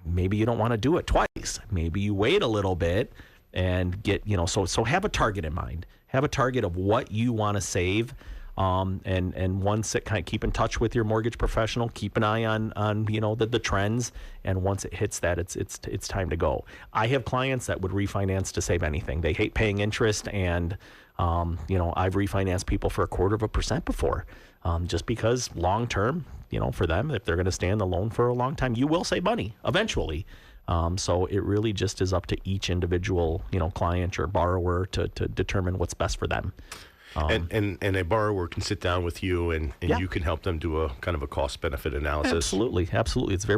maybe you don't want to do it twice. Maybe you wait a little bit and get, so have a target in mind. Have a target of what you want to save. And once it kind of keep in touch with your mortgage professional, keep an eye on the trends. And once it hits that, it's time to go. I have clients that would refinance to save anything. They hate paying interest. And, I've refinanced people for 0.25% before, just because long term, for them, if they're going to stay in the loan for a long time, you will save money eventually. So it really just is up to each individual, client or borrower to determine what's best for them. And a borrower can sit down with you and you can help them do a kind of a cost benefit analysis. Absolutely.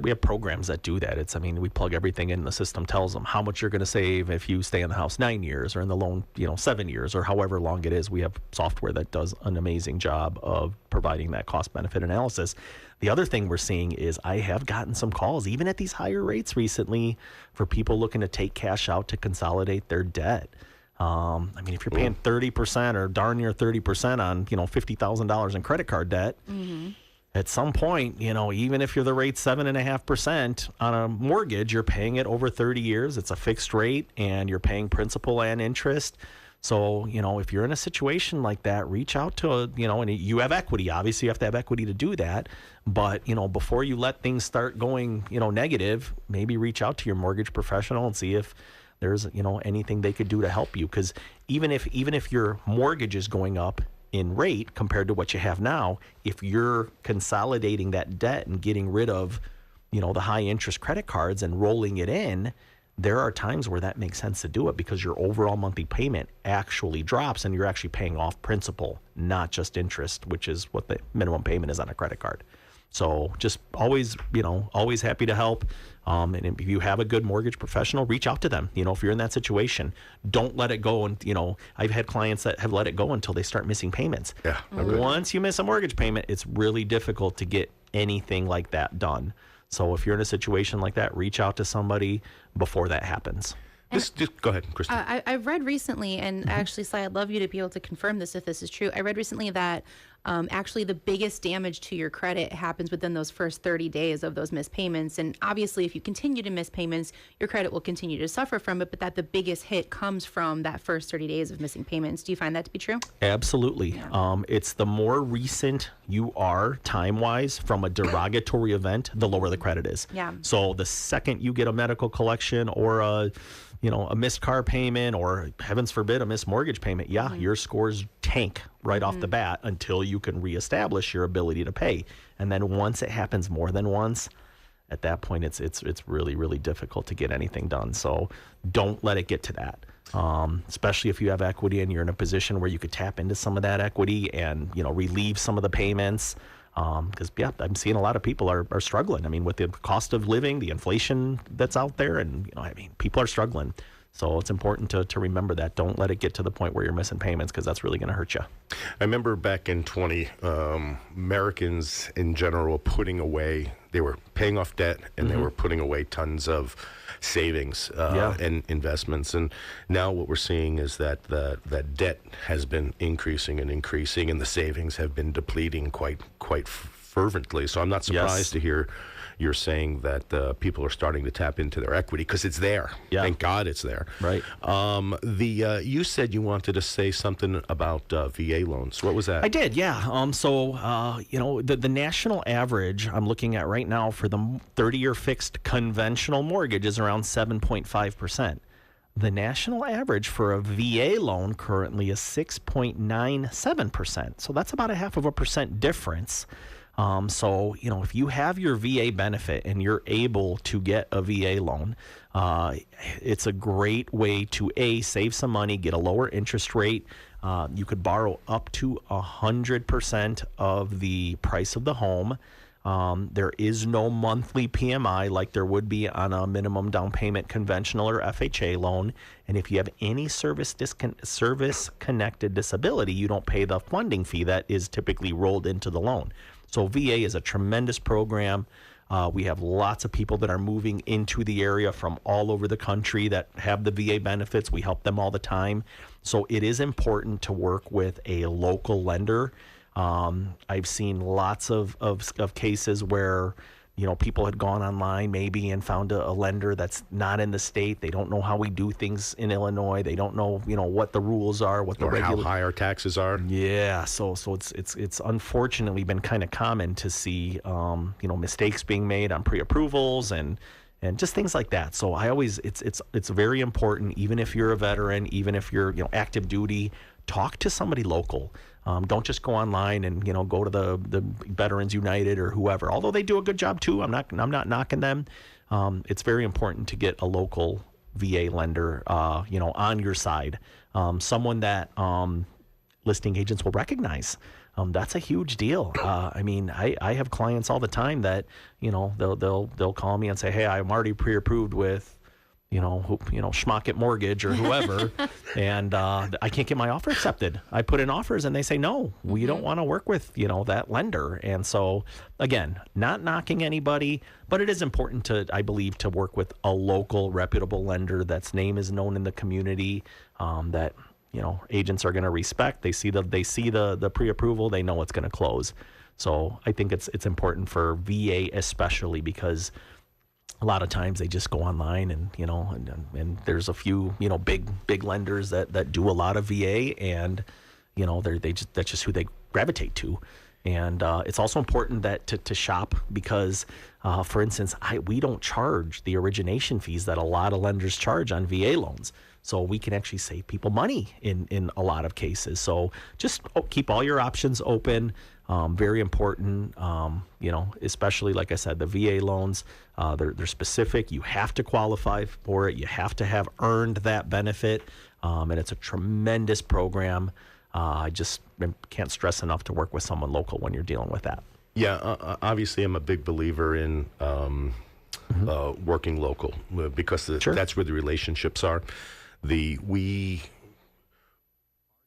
We have programs that do that. We plug everything in. The system tells them how much you're going to save if you stay in the house 9 years or in the loan, 7 years or however long it is. We have software that does an amazing job of providing that cost benefit analysis. The other thing we're seeing is I have gotten some calls, even at these higher rates recently, for people looking to take cash out to consolidate their debt. If you're paying 30% or darn near 30% on, $50,000 in credit card debt, at some point, even if you're the rate 7.5% on a mortgage, you're paying it over 30 years. It's a fixed rate and you're paying principal and interest. So, if you're in a situation like that, reach out to, and you have equity. Obviously, you have to have equity to do that. But, before you let things start going, negative, maybe reach out to your mortgage professional and see if there's, anything they could do to help you. Because even if your mortgage is going up in rate compared to what you have now, if you're consolidating that debt and getting rid of, the high interest credit cards and rolling it in, there are times where that makes sense to do it because your overall monthly payment actually drops and you're actually paying off principal, not just interest, which is what the minimum payment is on a credit card. So just always happy to help. And if you have a good mortgage professional, reach out to them. If you're in that situation, don't let it go. And, I've had clients that have let it go until they start missing payments. Yeah. Once you miss a mortgage payment, it's really difficult to get anything like that done. So if you're in a situation like that, reach out to somebody before that happens. Just go ahead, Kristen. I've read recently, and actually, Sly, I'd love you to be able to confirm this if this is true. I read recently that actually the biggest damage to your credit happens within those first 30 days of those missed payments. And obviously, if you continue to miss payments, your credit will continue to suffer from it, but that the biggest hit comes from that first 30 days of missing payments. Do you find that to be true? Absolutely. Yeah. It's the more recent you are time-wise from a derogatory event, the lower the credit is. Yeah. So the second you get a medical collection or a missed car payment or, heavens forbid, a missed mortgage payment, your scores tank right off the bat until you can reestablish your ability to pay. And then once it happens more than once, at that point, it's really, really difficult to get anything done. So don't let it get to that, especially if you have equity and you're in a position where you could tap into some of that equity and, relieve some of the payments. Because, I'm seeing a lot of people are struggling. With the cost of living, the inflation that's out there, and, people are struggling. So it's important to remember that. Don't let it get to the point where you're missing payments because that's really going to hurt you. I remember back in 20, Americans in general were putting away, they were paying off debt and they were putting away tons of savings and investments. And now what we're seeing is that that debt has been increasing and the savings have been depleting quite fervently. So I'm not surprised to hear you're saying that people are starting to tap into their equity because it's there. Yeah. Thank God it's there. Right. You said you wanted to say something about VA loans. What was that? I did, yeah. The national average I'm looking at right now for the 30-year fixed conventional mortgage is around 7.5%. The national average for a VA loan currently is 6.97%. So that's about 0.5% difference. If you have your VA benefit and you're able to get a VA loan, it's a great way to save some money, get a lower interest rate. You could borrow up to 100% of the price of the home. There is no monthly PMI like there would be on a minimum down payment conventional or FHA loan. And if you have any service-connected disability, you don't pay the funding fee that is typically rolled into the loan. So VA is a tremendous program. We have lots of people that are moving into the area from all over the country that have the VA benefits. We help them all the time. So it is important to work with a local lender. I've seen lots of cases where, people had gone online maybe and found a lender that's not in the state. They don't know how we do things in Illinois. They don't know, what the rules are, how high our taxes are. Yeah, so it's unfortunately been kind of common to see, mistakes being made on pre-approvals and just things like that. So it's very important, even if you're a veteran, even if you're active duty, talk to somebody local. Don't just go online and go to the Veterans United or whoever. Although they do a good job too, I'm not knocking them. It's very important to get a local VA lender, on your side. Someone that listing agents will recognize. That's a huge deal. I have clients all the time that they'll call me and say, "Hey, I'm already pre-approved with." Schmuck at Mortgage or whoever, and I can't get my offer accepted. I put in offers and they say, no, we don't want to work with, that lender. And so, again, not knocking anybody, but it is important I believe, to work with a local reputable lender that's name is known in the community, that, agents are going to respect. They see the pre-approval, they know it's going to close. So I think it's important for VA especially because a lot of times they just go online and there's a few big lenders that do a lot of VA and that's just who they gravitate to. And it's also important that to shop because for instance we don't charge the origination fees that a lot of lenders charge on VA loans. So we can actually save people money in a lot of cases. So just keep all your options open. Very important, especially like I said, the VA loans, they're specific. You have to qualify for it. You have to have earned that benefit. And it's a tremendous program. I just can't stress enough to work with someone local when you're dealing with that. Yeah, obviously I'm a big believer in working local because that's where the relationships are.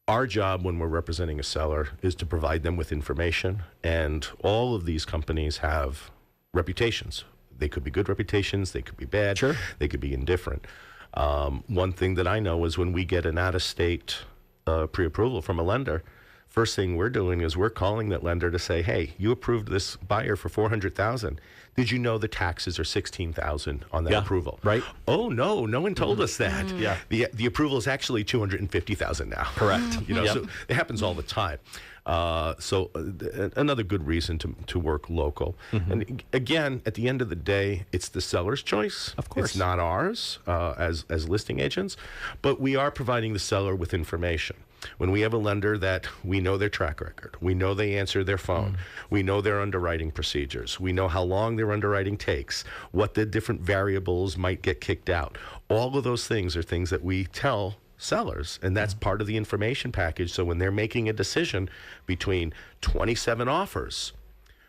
Our job when we're representing a seller is to provide them with information, and all of these companies have reputations. They could be good reputations, they could be bad, they could be indifferent. One thing that I know is when we get an out-of-state pre-approval from a lender, first thing we're doing is we're calling that lender to say, hey, you approved this buyer for $400,000. Did you know the taxes are $16,000 on that approval? Right. Oh, no one told us that. Yeah. The approval is actually $250,000 now. Correct. So it happens all the time. Another good reason to work local. And again, at the end of the day, it's the seller's choice. Of course. It's not ours as listing agents, but we are providing the seller with information. When we have a lender that we know their track record, we know they answer their phone, we know their underwriting procedures, we know how long their underwriting takes, what the different variables might get kicked out. All of those things are things that we tell sellers, and that's part of the information package. So when they're making a decision between 27 offers,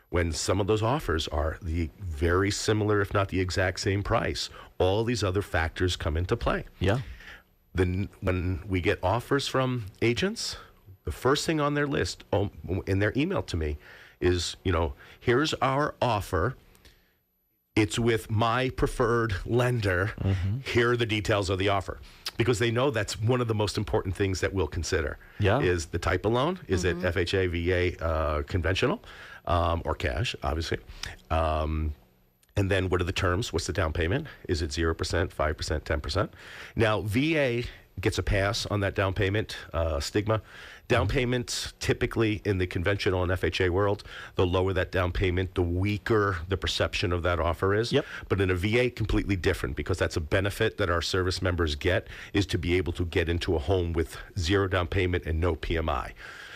when some of those offers are the very similar, if not the exact same price, all these other factors come into play. Yeah. Then when we get offers from agents, the first thing on their list in their email to me is, here's our offer. It's with my preferred lender. Here are the details of the offer. Because they know that's one of the most important things that we'll consider. Is the type of loan. Is it FHA, VA, conventional? or cash, obviously. And then what are the terms? What's the down payment? Is it 0%, 5%, 10%? Now, VA gets a pass on that down payment stigma. Down payments, typically in the conventional and FHA world, the lower that down payment, the weaker the perception of that offer is. Yep. But in a VA, completely different, because that's a benefit that our service members get, is to be able to get into a home with zero down payment and no PMI.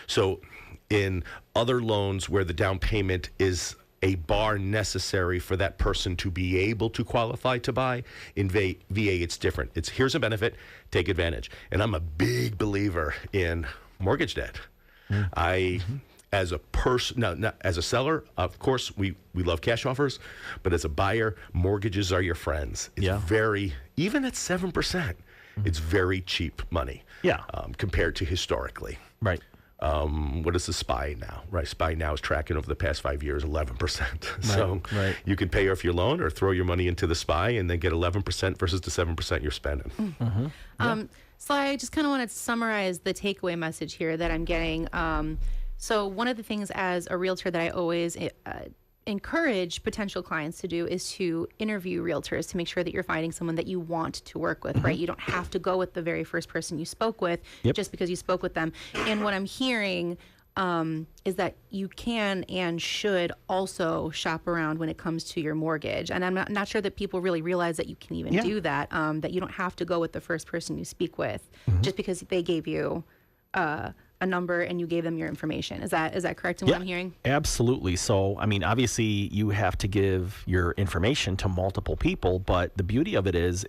So in other loans where the down payment is a bar necessary for that person to be able to qualify to buy, in VA it's different. It's here's a benefit, take advantage. And I'm a big believer in mortgage debt. As a person, not as a seller, of course, we love cash offers, but as a buyer, mortgages are your friends. It's very, even at 7%, it's very cheap money. Yeah. Compared to historically. Right. What is the SPY now? Right, SPY now is tracking over the past 5 years 11%. So you can pay off your loan or throw your money into the SPY and then get 11% versus the 7% you're spending. Sly, I just kind of want to summarize the takeaway message here that I'm getting. So one of the things as a realtor that I always encourage potential clients to do is to interview realtors to make sure that you're finding someone that you want to work with, right? You don't have to go with the very first person you spoke with just because you spoke with them. And what I'm hearing is that you can and should also shop around when it comes to your mortgage. And I'm not sure that people really realize that you can even do that, that you don't have to go with the first person you speak with just because they gave you a number and you gave them your information. Is that correct in what I'm hearing? Absolutely. So, I mean, obviously you have to give your information to multiple people, but the beauty of it is,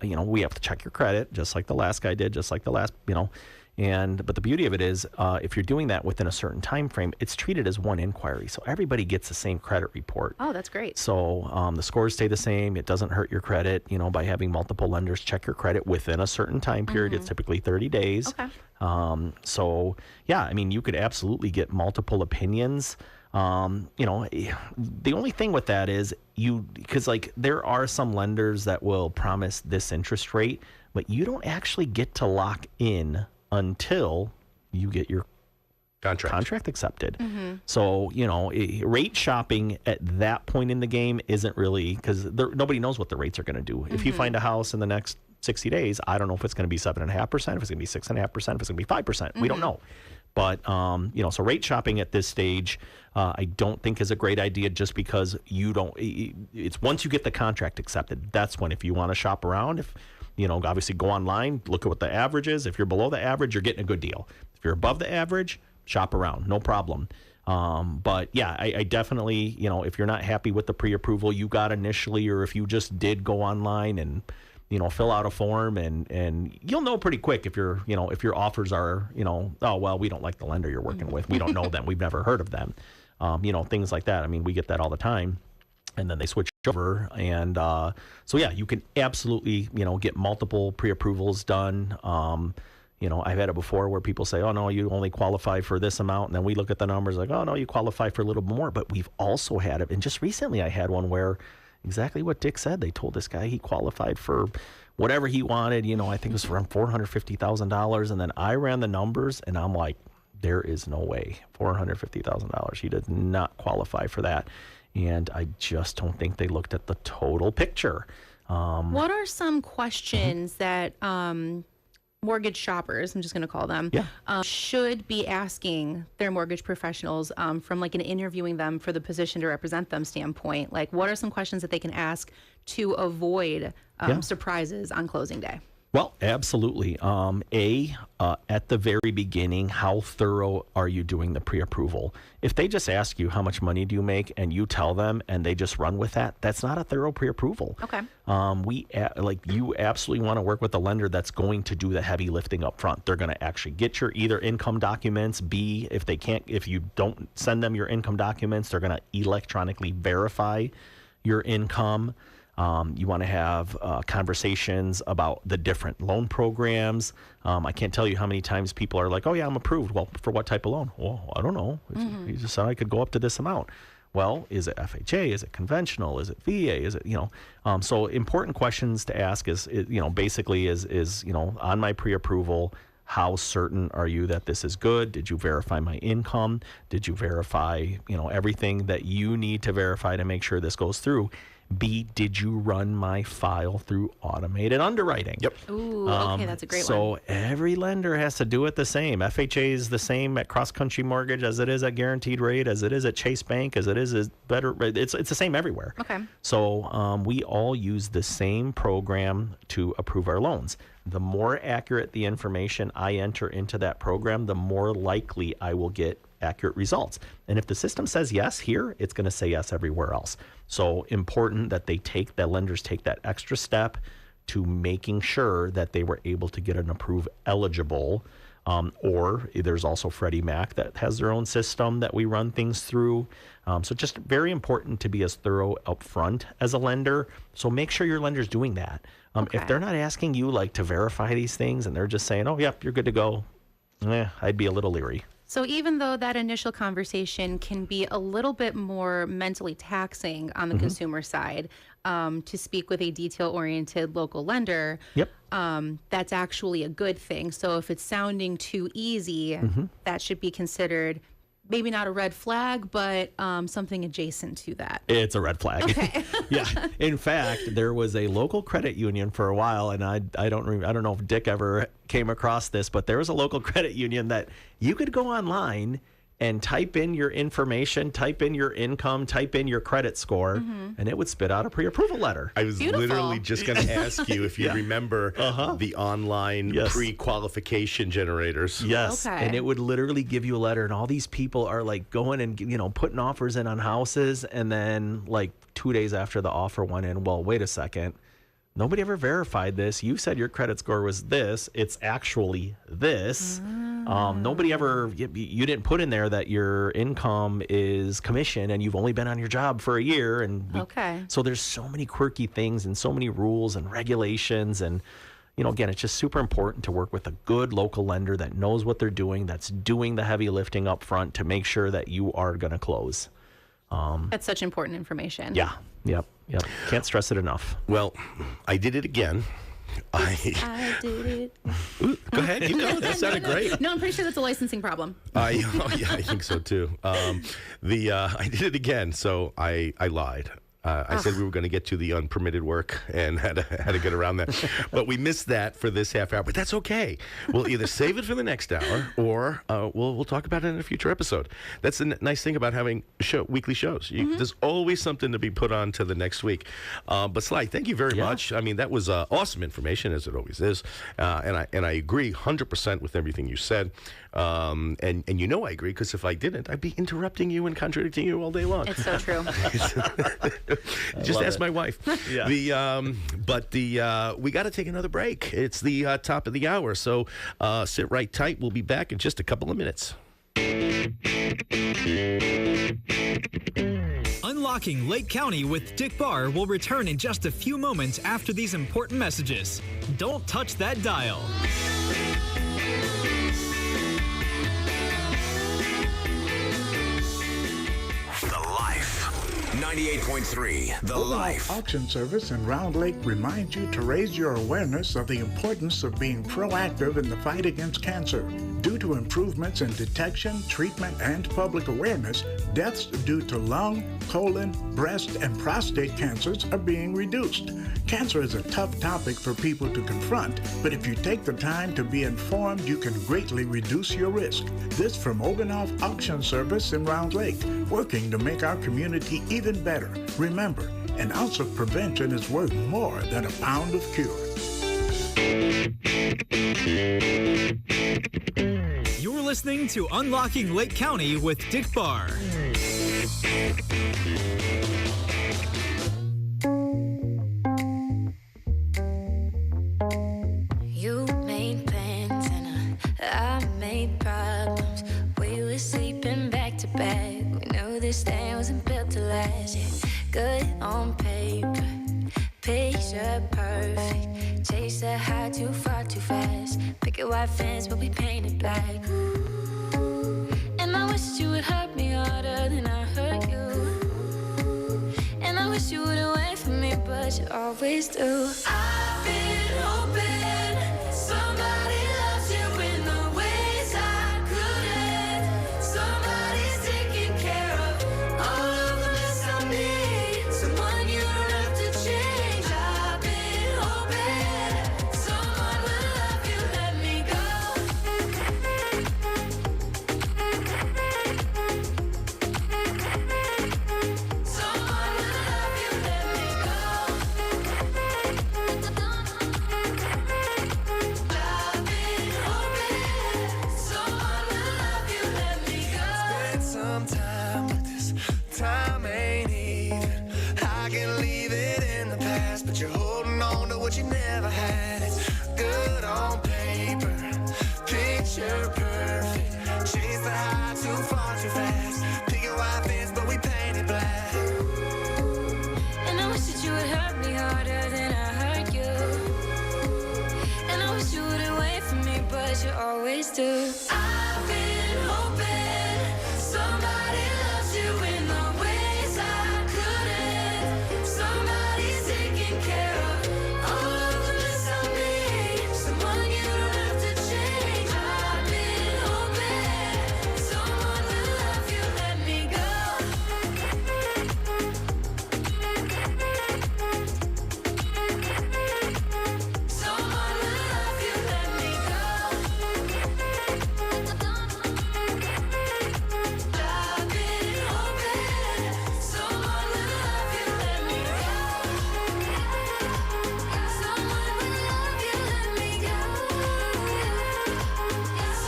we have to check your credit, just like the last guy did, just like the last, but the beauty of it is, if you're doing that within a certain time frame, it's treated as one inquiry. So everybody gets the same credit report. Oh, that's great. So the scores stay the same. It doesn't hurt your credit, by having multiple lenders check your credit within a certain time period. It's typically 30 days. Okay. So yeah, I mean, you could absolutely get multiple opinions. The only thing with that is because there are some lenders that will promise this interest rate, but you don't actually get to lock in until you get your contract accepted. So, rate shopping at that point in the game isn't really, because nobody knows what the rates are going to do. If you find a house in the next 60 days, I don't know if it's going to be 7.5%, if it's going to be 6.5%, if it's going to be 5%. We don't know. But, so rate shopping at this stage, I don't think is a great idea, just because it's once you get the contract accepted, that's when, if you want to shop around, obviously go online, look at what the average is. If you're below the average, you're getting a good deal. If you're above the average, shop around, no problem. But yeah, I definitely, if you're not happy with the pre-approval you got initially, or if you just did go online and, fill out a form, and you'll know pretty quick if if your offers are, oh, well, we don't like the lender you're working with. We don't know them. We've never heard of them. Things like that. I mean, we get that all the time. And then they switch over. And so, yeah, you can absolutely, get multiple pre-approvals done. I've had it before where people say, oh, no, you only qualify for this amount. And then we look at the numbers like, oh, no, you qualify for a little more. But we've also had it. And just recently I had one where exactly what Dick said. They told this guy he qualified for whatever he wanted. I think it was around $450,000. And then I ran the numbers and I'm like, there is no way. $450,000. He did not qualify for that. And I just don't think they looked at the total picture. What are some questions that mortgage shoppers, I'm just going to call them, should be asking their mortgage professionals from like an interviewing them for the position to represent them standpoint? Like, what are some questions that they can ask to avoid surprises on closing day? Well, absolutely. At the very beginning, how thorough are you doing the pre-approval? If they just ask you how much money do you make and you tell them and they just run with that, that's not a thorough pre-approval. Okay. You absolutely want to work with a lender that's going to do the heavy lifting up front. They're going to actually get your either income documents, if you don't send them your income documents, they're going to electronically verify your income. You want to have conversations about the different loan programs. I can't tell you how many times people are like, oh, yeah, I'm approved. Well, for what type of loan? Well, I don't know. You just said I could go up to this amount. Well, is it FHA? Is it conventional? Is it VA? Is it, so important questions to ask is basically on my pre-approval, how certain are you that this is good? Did you verify my income? Did you verify, everything that you need to verify to make sure this goes through? B, did you run my file through automated underwriting? Yep. Ooh, okay, that's a great one. So every lender has to do it the same. FHA is the same at Cross Country Mortgage as it is at Guaranteed Rate, as it is at Chase Bank, as it is at Better. It's the same everywhere. Okay. So we all use the same program to approve our loans. The more accurate the information I enter into that program, the more likely I will get accurate results. And if the system says yes here, it's going to say yes everywhere else. So important that the lenders take that extra step to making sure that they were able to get an approved eligible. Or there's also Freddie Mac that has their own system that we run things through. So just very important to be as thorough up front as a lender. So make sure your lender's doing that. If they're not asking you to verify these things and they're just saying, oh, yep, you're good to go, I'd be a little leery. So even though that initial conversation can be a little bit more mentally taxing on the consumer side, to speak with a detail-oriented local lender, that's actually a good thing. So if it's sounding too easy, that should be considered maybe not a red flag, but something adjacent to that. It's a red flag. Okay. Yeah. In fact, there was a local credit union for a while, and I don't know if Dick ever came across this, but there was a local credit union that you could go online and type in your information, type in your income, type in your credit score, and it would spit out a pre-approval letter. I was literally just going to ask you if you remember the online pre-qualification generators. Yes, Okay. and it would literally give you a letter, and all these people are going and putting offers in on houses, and then 2 days after the offer went in, well, wait a second. Nobody ever verified this. You said your credit score was this. It's actually this. Nobody ever, you didn't put in there that your income is commission and you've only been on your job for a year. And so there's so many quirky things and so many rules and regulations. And, again, it's just super important to work with a good local lender that knows what they're doing, that's doing the heavy lifting up front to make sure that you are going to close. That's such important information. Yeah. Yep. Can't stress it enough. Well, I did it again. I did it. Ooh, go ahead. You know, that sounded great. No, I'm pretty sure that's a licensing problem. I think so too. I did it again, so I lied. I said we were going to get to the unpermitted work and had to get around that. But we missed that for this half hour. But that's okay. We'll either save it for the next hour or we'll talk about it in a future episode. That's the nice thing about having weekly shows. There's always something to be put on to the next week. But Sly, thank you very much. I mean, that was awesome information, as it always is. And I agree 100% with everything you said. And I agree, because if I didn't, I'd be interrupting you and contradicting you all day long. It's so true. Just ask my wife. Yeah. We got to take another break. It's the top of the hour, so sit right tight. We'll be back in just a couple of minutes. Unlocking Lake County with Dick Barr will return in just a few moments after these important messages. Don't touch that dial. The Life. 98.3 The Life. Auction Service in Round Lake reminds you to raise your awareness of the importance of being proactive in the fight against cancer. Due to improvements in detection, treatment, and public awareness, deaths due to lung, colon, breast, and prostate cancers are being reduced. Cancer is a tough topic for people to confront, but if you take the time to be informed, you can greatly reduce your risk. This from Oganoff Auction Service in Round Lake, working to make our community even better. Remember, an ounce of prevention is worth more than a pound of cure. You're listening to Unlocking Lake County with Dick Barr. You made plans and I made problems. We were sleeping back to back. We knew this thing wasn't built to last. Yeah, good on paper, picture perfect. Chase the high too far too fast. Picket white fence but we painted black. And I wish you would hurt me harder than I hurt you. And I wish you wouldn't wait for me, but you always do. I've been hoping somebody loves you in what you never had. It's good on paper, picture perfect. Chase the high too far too fast. Picking white fence, but we paint it black. And I wish that you would hurt me harder than I hurt you. And I wish you wouldn't wait for me, but you always do. I've been hoping somebody loves you in the ways I couldn't. Somebody's taking care of all of the mess I made. Someone you don't have to change. I've been hoping someone will love you, let me go. Someone will love you, let me go. I've been hoping someone will love you, let me go. Someone will love you, let me go.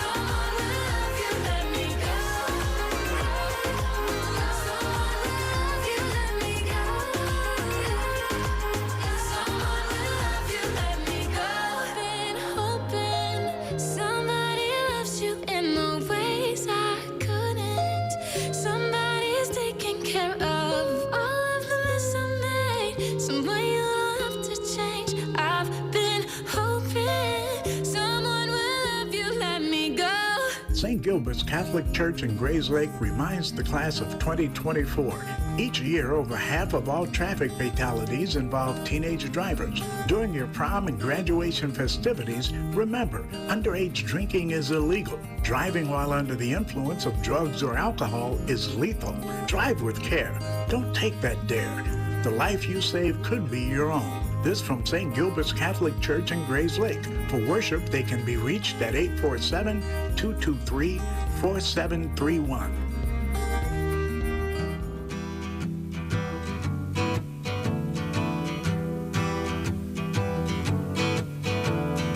Someone will love you, let me go. Someone will love you, let me go. Someone will love you, let me go. Been hoping somebody loves you in the ways I couldn't. Somebody's taking care of all of the mess I made. Someone you don't have to change. I've been hoping someone will love you, let me go. St. Gilbert's Catholic Church in Grays Lake reminds the class of 2024. Each year, over half of all traffic fatalities involve teenage drivers. During your prom and graduation festivities, remember, underage drinking is illegal. Driving while under the influence of drugs or alcohol is lethal. Drive with care. Don't take that dare. The life you save could be your own. This from St. Gilbert's Catholic Church in Grays Lake. For worship, they can be reached at 847-223-4731.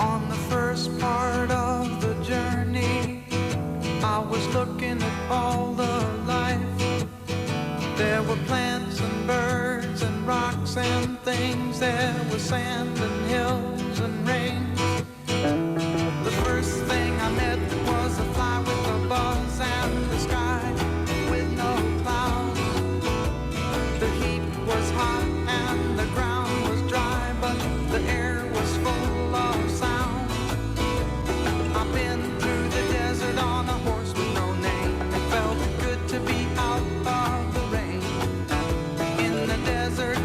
On the first part of the journey, I was looking at all the life. There were plants and birds and rocks and things. There was sand and hills and rain. The first thing I met was a fly with a buzz and the sky with no clouds. The heat was hot and the ground was dry, but the air was full of sound. I've been through the desert on a horse with no name. It felt good to be out of the rain. In the desert,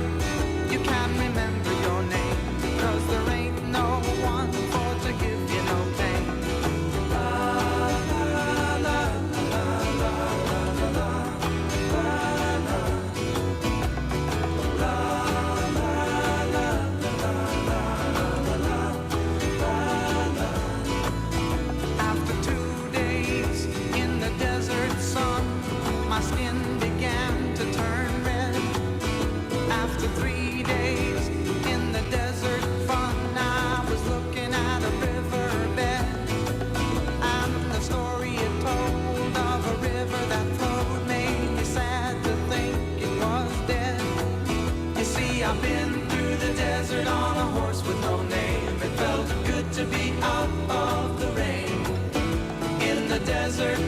you can't remember your name, 'cause there ain't no one for to give you no pain. La, la, la, la, la, la, la, la, la. La, la, la, la, la, la, la. After 2 days in the desert sun, my skin began to turn red. After 3 days in the desert fun, I was looking at a riverbed. And the story it told of a river that flowed made me sad to think it was dead. You see, I've been through the desert on a horse with no name. It felt good to be out of the rain. In the desert,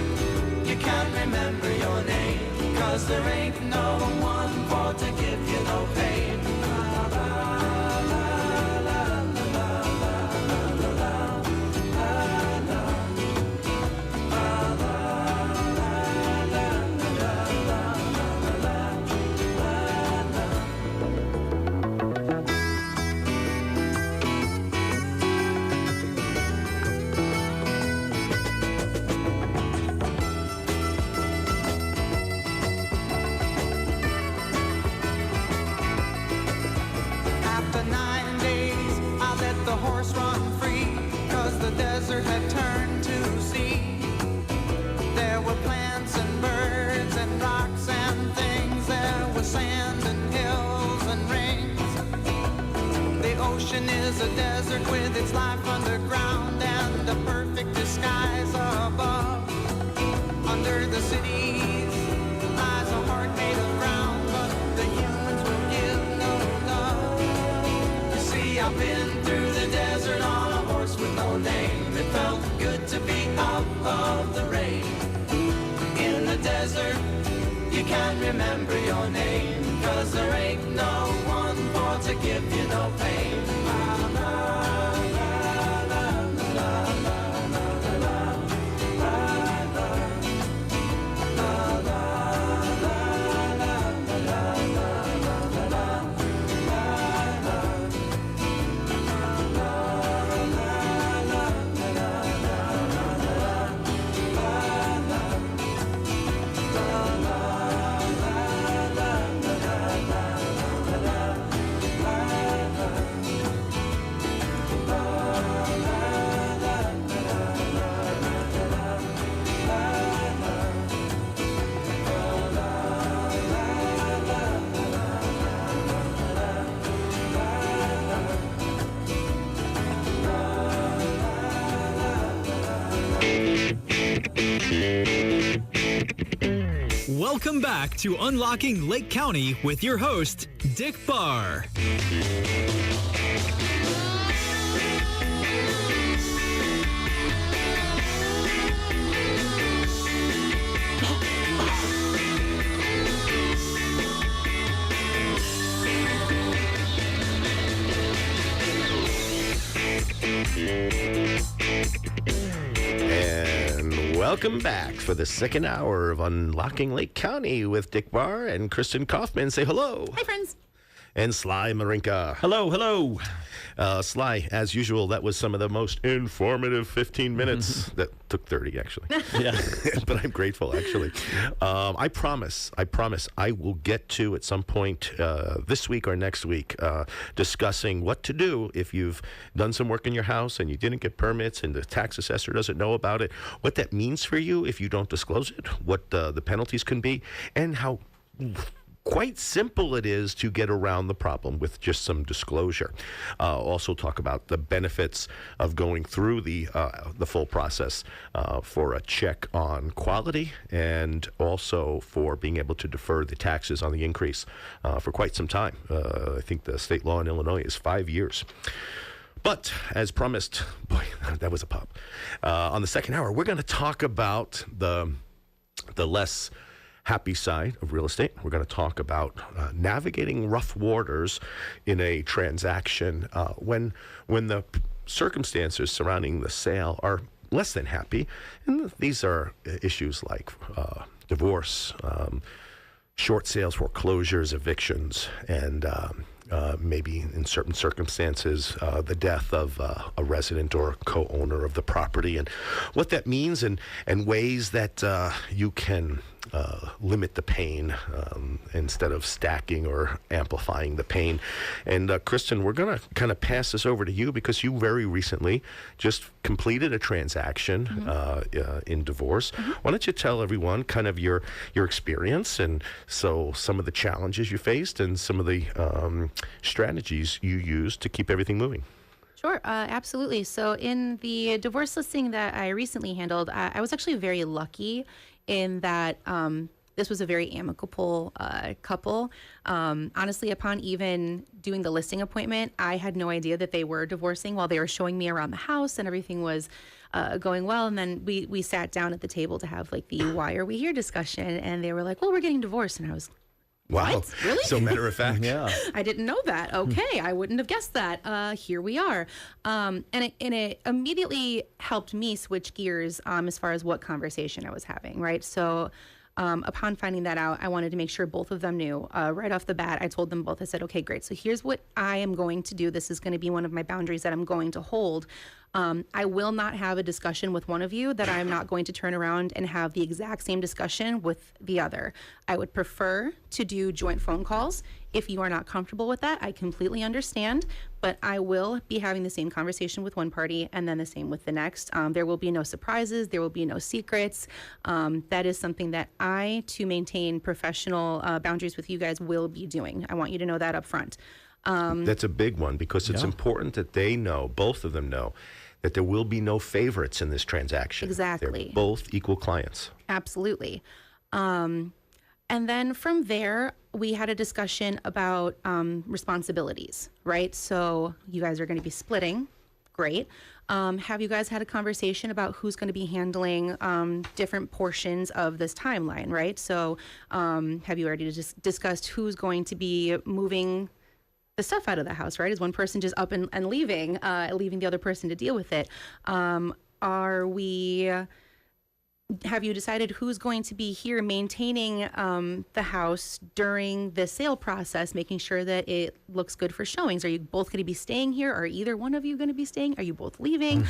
you can't remember your name, 'cause there ain't no one for to give you no pain. La, la, la, la, la, la, la, la, la, la, la. La, la, la, la, la, la, la, la, la. After 9 days, I let the horse run free, 'cause the desert had turned to sea. There were plants and birds and rocks and things. There was sand and hills and rains. The ocean is a desert with its life underground and a perfect disguise above. Under the cities lies a heart made of ground, but the humans will give no love. You see, I've been Welcome back to Unlocking Lake County with your host, Dick Barr. And welcome back for the second hour of Unlocking Lake County with Dick Barr and Kristen Kaufman. Say hello. Hi, friends. And Sly Marinka. Hello, hello. Sly, as usual, that was some of the most informative 15 minutes. That took 30, actually. Yeah. But I'm grateful, actually. I promise, I will get to, at some point this week or next week, discussing what to do if you've done some work in your house and you didn't get permits and the tax assessor doesn't know about it, what that means for you if you don't disclose it, what the penalties can be, and how quite simple it is to get around the problem with just some disclosure. Also talk about the benefits of going through the full process for a check on quality, and also for being able to defer the taxes on the increase for quite some time. I think the state law in Illinois is 5 years. But as promised, boy, that was a pop. On the second hour, we're going to talk about the less happy side of real estate. We're going to talk about navigating rough waters in a transaction when the circumstances surrounding the sale are less than happy. And these are issues like divorce, short sales, foreclosures, evictions, and maybe in certain circumstances, the death of a resident or co-owner of the property, and what that means, and ways that you can limit the pain instead of stacking or amplifying the pain. And Kristen, we're going to kind of pass this over to you because you very recently just completed a transaction in divorce. Why don't you tell everyone kind of your experience, and so some of the challenges you faced and some of the strategies you used to keep everything moving. Sure, absolutely. So in the divorce listing that I recently handled, I was actually very lucky in that this was a very amicable couple. Honestly, upon even doing the listing appointment, I had no idea that they were divorcing while they were showing me around the house and everything was going well. And then we sat down at the table to have like the why are we here discussion. And they were like, well, we're getting divorced. And I was, wow. what? Really? So matter of fact. Yeah. I didn't know that. Okay. I wouldn't have guessed that. Here we are. And it immediately helped me switch gears as far as what conversation I was having, right? So upon finding that out, I wanted to make sure both of them knew right off the bat. I told them both, I said, okay, great. So here's what I am going to do. This is going to be one of my boundaries that I'm going to hold. I will not have a discussion with one of you that I'm not going to turn around and have the exact same discussion with the other. I would prefer to do joint phone calls. If you are not comfortable with that, I completely understand, but I will be having the same conversation with one party and then the same with the next. There will be no surprises. There will be no secrets. That is something that I, to maintain professional boundaries with you guys, will be doing. I want you to know that up front. That's a big one because it's important that they know, both of them know, that there will be no favorites in this transaction. Exactly. They're both equal clients. Absolutely. And then from there, we had a discussion about responsibilities, right? So you guys are going to be splitting. Great. Have you guys had a conversation about who's going to be handling different portions of this timeline, right? So have you already discussed who's going to be moving the stuff out of the house, right? Is one person just up and leaving the other person to deal with it? Have you decided who's going to be here maintaining the house during the sale process, making sure that it looks good for showings? Are you both going to be staying here? Are either one of you going to be staying? Are you both leaving?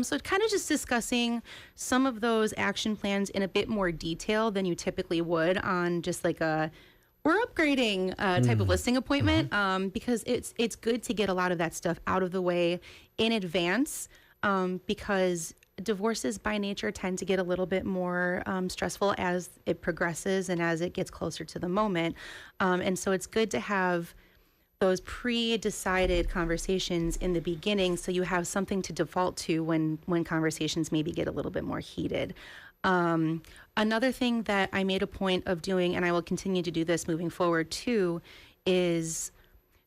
So kind of just discussing some of those action plans in a bit more detail than you typically would on just like we're upgrading type of listing appointment, because it's good to get a lot of that stuff out of the way in advance, because divorces by nature tend to get a little bit more stressful as it progresses and as it gets closer to the moment. And so it's good to have those pre-decided conversations in the beginning so you have something to default to when conversations maybe get a little bit more heated. Another thing that I made a point of doing, and I will continue to do this moving forward too, is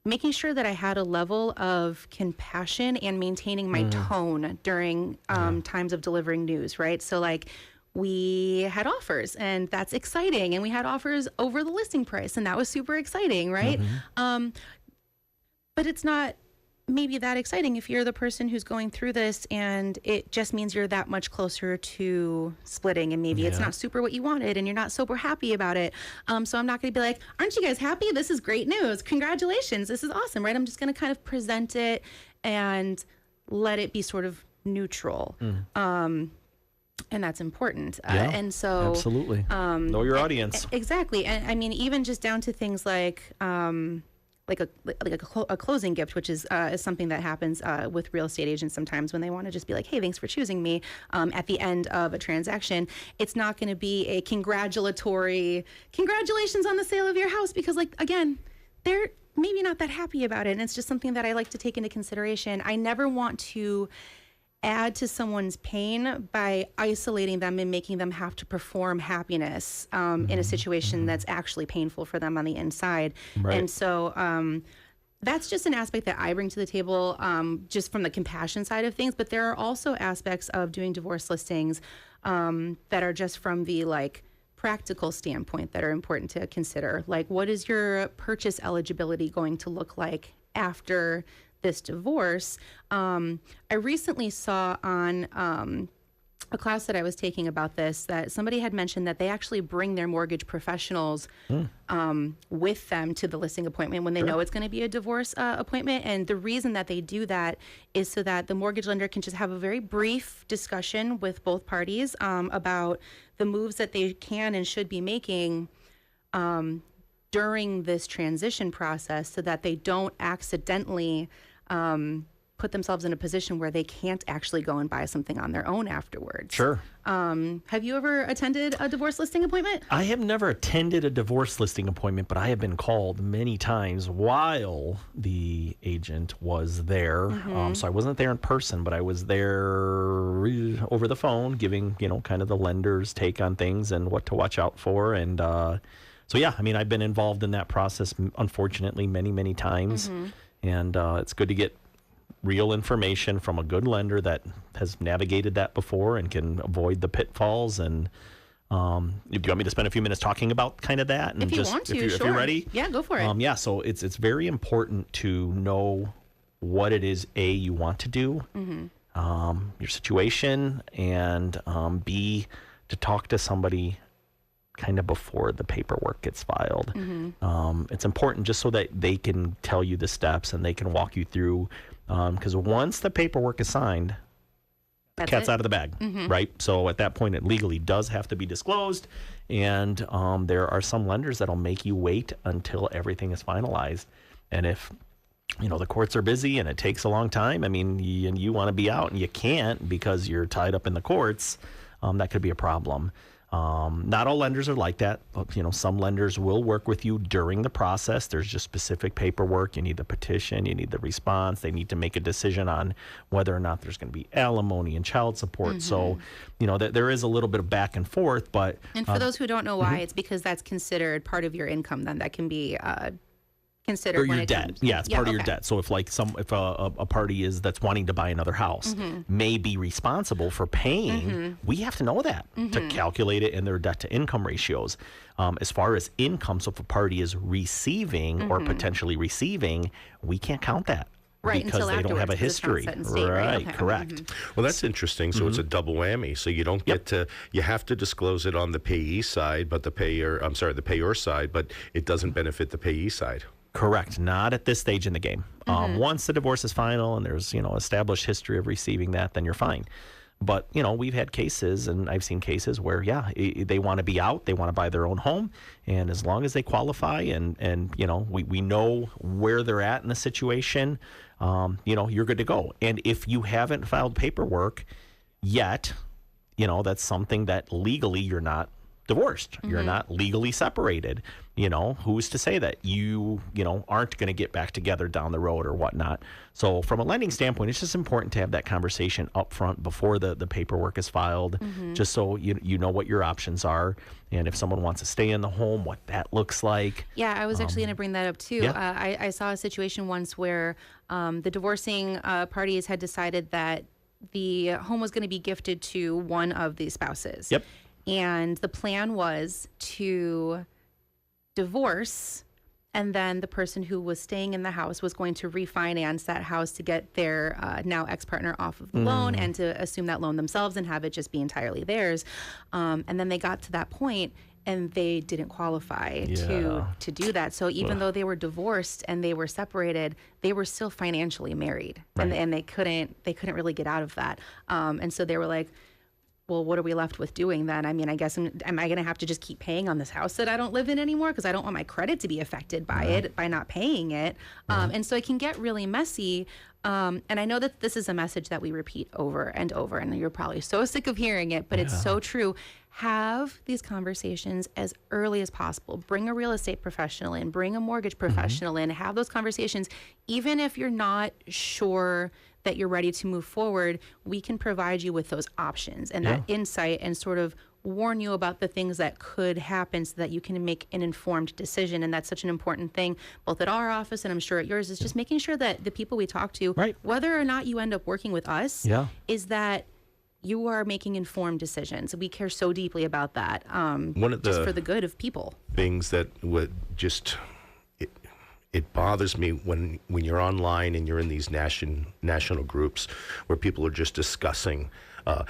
making sure that I had a level of compassion and maintaining my tone during times of delivering news, right? So like we had offers and that's exciting. And we had offers over the listing price and that was super exciting, right? But it's not maybe that exciting if you're the person who's going through this and it just means you're that much closer to splitting and maybe it's not super what you wanted and you're not super happy about it. So I'm not going to be like, aren't you guys happy? This is great news. Congratulations. This is awesome, right? I'm just going to kind of present it and let it be sort of neutral. And that's important. And so absolutely. Know your audience. Exactly. And I mean, even just down to things like a closing gift, which is something that happens with real estate agents sometimes when they want to just be like, hey, thanks for choosing me at the end of a transaction. It's not going to be a congratulations on the sale of your house, because like, again, they're maybe not that happy about it. And it's just something that I like to take into consideration. I never want to add to someone's pain by isolating them and making them have to perform happiness in a situation that's actually painful for them on the inside. Right. And so that's just an aspect that I bring to the table just from the compassion side of things. But there are also aspects of doing divorce listings that are just from the like practical standpoint that are important to consider. Like, what is your purchase eligibility going to look like after this divorce? I recently saw on a class that I was taking about this that somebody had mentioned that they actually bring their mortgage professionals with them to the listing appointment when they know it's going to be a divorce appointment. And the reason that they do that is so that the mortgage lender can just have a very brief discussion with both parties about the moves that they can and should be making during this transition process, so that they don't accidentally put themselves in a position where they can't actually go and buy something on their own afterwards. Sure. Have you ever attended a divorce listing appointment? I have never attended a divorce listing appointment, but I have been called many times while the agent was there. So I wasn't there in person, but I was there over the phone, giving, kind of the lender's take on things and what to watch out for. And so, yeah, I mean, I've been involved in that process, unfortunately, many, many times. And it's good to get real information from a good lender that has navigated that before and can avoid the pitfalls. And do you want me to spend a few minutes talking about kind of that? And if you want to, if you're ready. Yeah, go for it. So it's very important to know what it is, A, you want to do, your situation, and B, to talk to somebody kind of before the paperwork gets filed. It's important just so that they can tell you the steps and they can walk you through, because once the paperwork is signed, the cat's out of the bag, right? So at that point, it legally does have to be disclosed. And there are some lenders that'll make you wait until everything is finalized. And if the courts are busy and it takes a long time, I mean, and you want to be out and you can't because you're tied up in the courts, that could be a problem. Not all lenders are like that. Some lenders will work with you during the process. There's just specific paperwork. You need the petition, you need the response. They need to make a decision on whether or not there's going to be alimony and child support. So, there is a little bit of back and forth, but. And for those who don't know why, it's because that's considered part of your income then that can be considered or when your it debt. comes. Yeah, it's part of your debt. So if a party that's wanting to buy another house may be responsible for paying, we have to know that to calculate it in their debt to income ratios. As far as income, so if a party is receiving or potentially receiving, we can't count that. Right, because they don't have a history. Right, okay. Correct. Well, that's interesting. So it's a double whammy. So you don't get to, you have to disclose it on the payee side, but the payor side, but it doesn't benefit the payee side. Correct. Not at this stage in the game. Once the divorce is final and there's, established history of receiving that, then you're fine. But, we've had cases, and I've seen cases where, they want to be out, they want to buy their own home, and as long as they qualify and we know where they're at in the situation, you're good to go. And if you haven't filed paperwork yet, that's something that legally you're not divorced. You're not legally separated. Who's to say that you aren't going to get back together down the road or whatnot? So from a lending standpoint, it's just important to have that conversation up front before the paperwork is filed, just so you know what your options are. And if someone wants to stay in the home, what that looks like. Yeah, I was actually going to bring that up too. Yeah. I saw a situation once where the divorcing parties had decided that the home was going to be gifted to one of the spouses. Yep. And the plan was to divorce, and then the person who was staying in the house was going to refinance that house to get their now ex-partner off of the loan and to assume that loan themselves and have it just be entirely theirs. And then they got to that point and they didn't qualify to do that. So even though they were divorced and they were separated, they were still financially married, and they couldn't really get out of that. And so they were like, well, what are we left with doing then? I mean, I guess, am I going to have to just keep paying on this house that I don't live in anymore? Because I don't want my credit to be affected by it, by not paying it. And so it can get really messy. And I know that this is a message that we repeat over and over, and you're probably so sick of hearing it, but it's so true. Have these conversations as early as possible. Bring a real estate professional in, bring a mortgage professional in, have those conversations. Even if you're not sure that you're ready to move forward, we can provide you with those options and that insight and sort of warn you about the things that could happen so that you can make an informed decision. And that's such an important thing, both at our office and I'm sure at yours, is just making sure that the people we talk to, whether or not you end up working with us, is that you are making informed decisions. We care so deeply about that, One of just for the good of people. Things that would just... It bothers me when you're online and you're in these national groups where people are just discussing,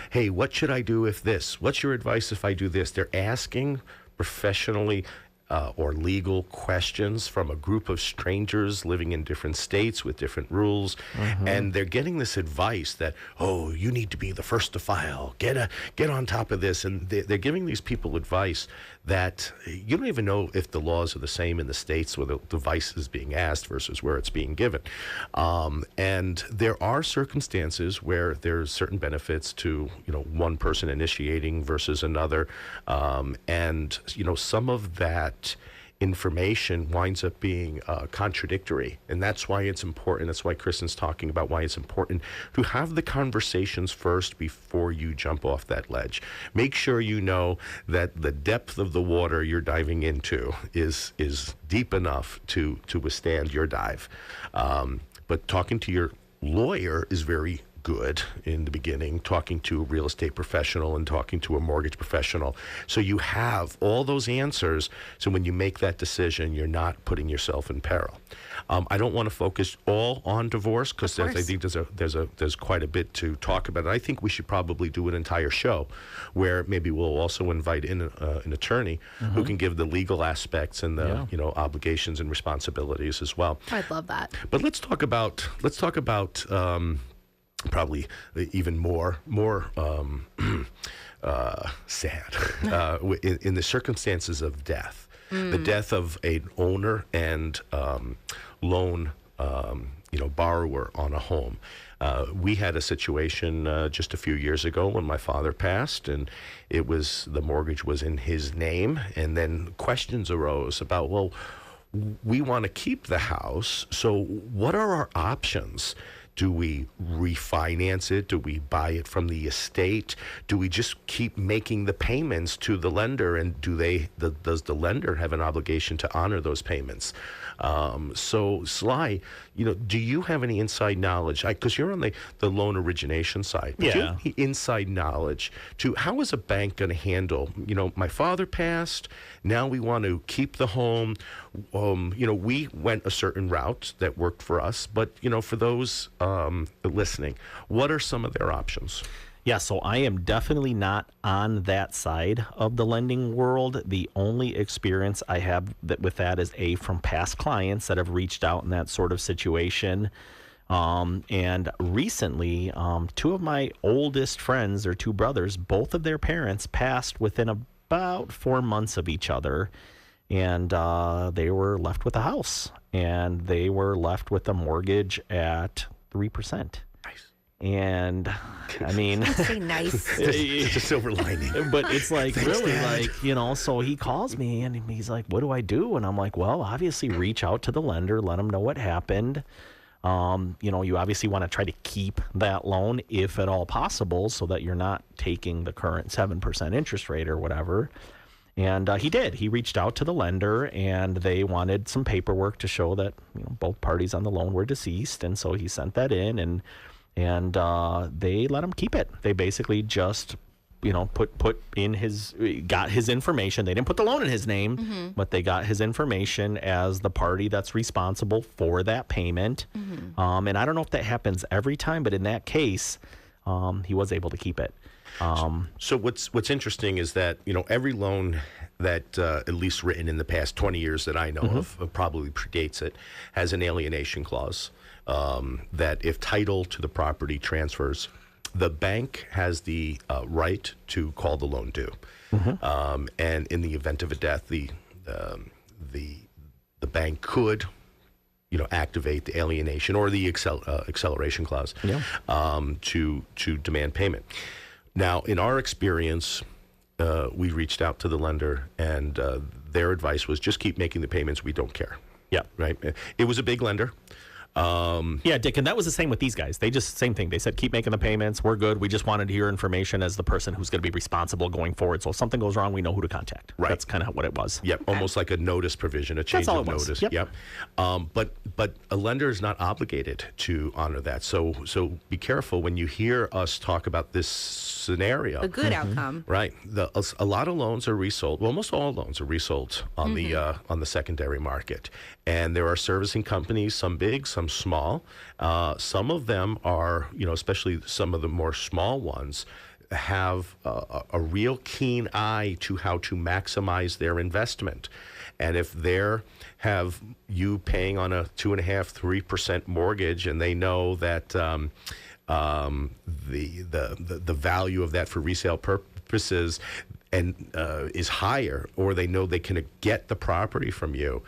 hey, what should I do if this? What's your advice if I do this? They're asking professionally or legal questions from a group of strangers living in different states with different rules. And they're getting this advice that, oh, you need to be the first to file. Get on top of this. And they're giving these people advice that you don't even know if the laws are the same in the states where the advice is being asked versus where it's being given. And there are circumstances where there's certain benefits to, one person initiating versus another. And, some of that information winds up being contradictory. And that's why it's important. That's why Kristen's talking about why it's important to have the conversations first before you jump off that ledge. Make sure you know that the depth of the water you're diving into is deep enough to withstand your dive. But talking to your lawyer is very good in the beginning, talking to a real estate professional and talking to a mortgage professional. So you have all those answers. So when you make that decision, you're not putting yourself in peril. I don't want to focus all on divorce because I think there's quite a bit to talk about. And I think we should probably do an entire show where maybe we'll also invite in an attorney who can give the legal aspects and the obligations and responsibilities as well. I'd love that. But let's talk about probably even more sad in the circumstances of death, the death of an owner and loan borrower on a home. We had a situation just a few years ago when my father passed, and the mortgage was in his name, and then questions arose about, well, we want to keep the house, so what are our options? Do we refinance it? Do we buy it from the estate? Do we just keep making the payments to the lender? And does the lender have an obligation to honor those payments? So Sly, do you have any inside knowledge? Because you're on the loan origination side. But do you have any inside knowledge to how is a bank going to handle, my father passed, now we want to keep the home. We went a certain route that worked for us, but, for those listening, what are some of their options? Yeah, so I am definitely not on that side of the lending world. The only experience I have with that is from past clients that have reached out in that sort of situation. And recently, two of my oldest friends, their two brothers, both of their parents passed within about 4 months of each other. And they were left with a house, and they were left with a mortgage at 3%. And I mean, Say nice. It's a silver lining. but it's like really like, so he calls me and he's like, what do I do? And I'm like, well, obviously reach out to the lender, let them know what happened. You obviously want to try to keep that loan if at all possible so that you're not taking the current 7% interest rate or whatever. And he did. He reached out to the lender, and they wanted some paperwork to show that both parties on the loan were deceased. And so he sent that in, and they let him keep it. They basically just got his information. They didn't put the loan in his name, but they got his information as the party that's responsible for that payment. And I don't know if that happens every time, but in that case, he was able to keep it. So what's interesting is that every loan that at least written in the past 20 years that I know of, probably predates it, has an alienation clause that if title to the property transfers, the bank has the right to call the loan due. And in the event of a death, the bank could activate the alienation or the acceleration clause to demand payment. Now, in our experience, we reached out to the lender, and their advice was just keep making the payments. We don't care. Yeah. Right. It was a big lender. Yeah, Dick, and that was the same with these guys. They just, same thing. They said, keep making the payments. We're good. We just wanted your information as the person who's going to be responsible going forward. So if something goes wrong, we know who to contact. Right. That's kind of what it was. Yep, almost like a notice provision, a change of notice. Yep. But a lender is not obligated to honor that. So be careful when you hear us talk about this scenario. A good outcome. Right. A lot of loans are resold. Well, almost all loans are resold on the secondary market. And there are servicing companies, some big, some small. Some of them are, especially some of the more small ones, have a real keen eye to how to maximize their investment. And if they're have you paying on a 2.5-3% mortgage, and they know that the value of that for resale purposes and is higher, or they know they can get the property from you,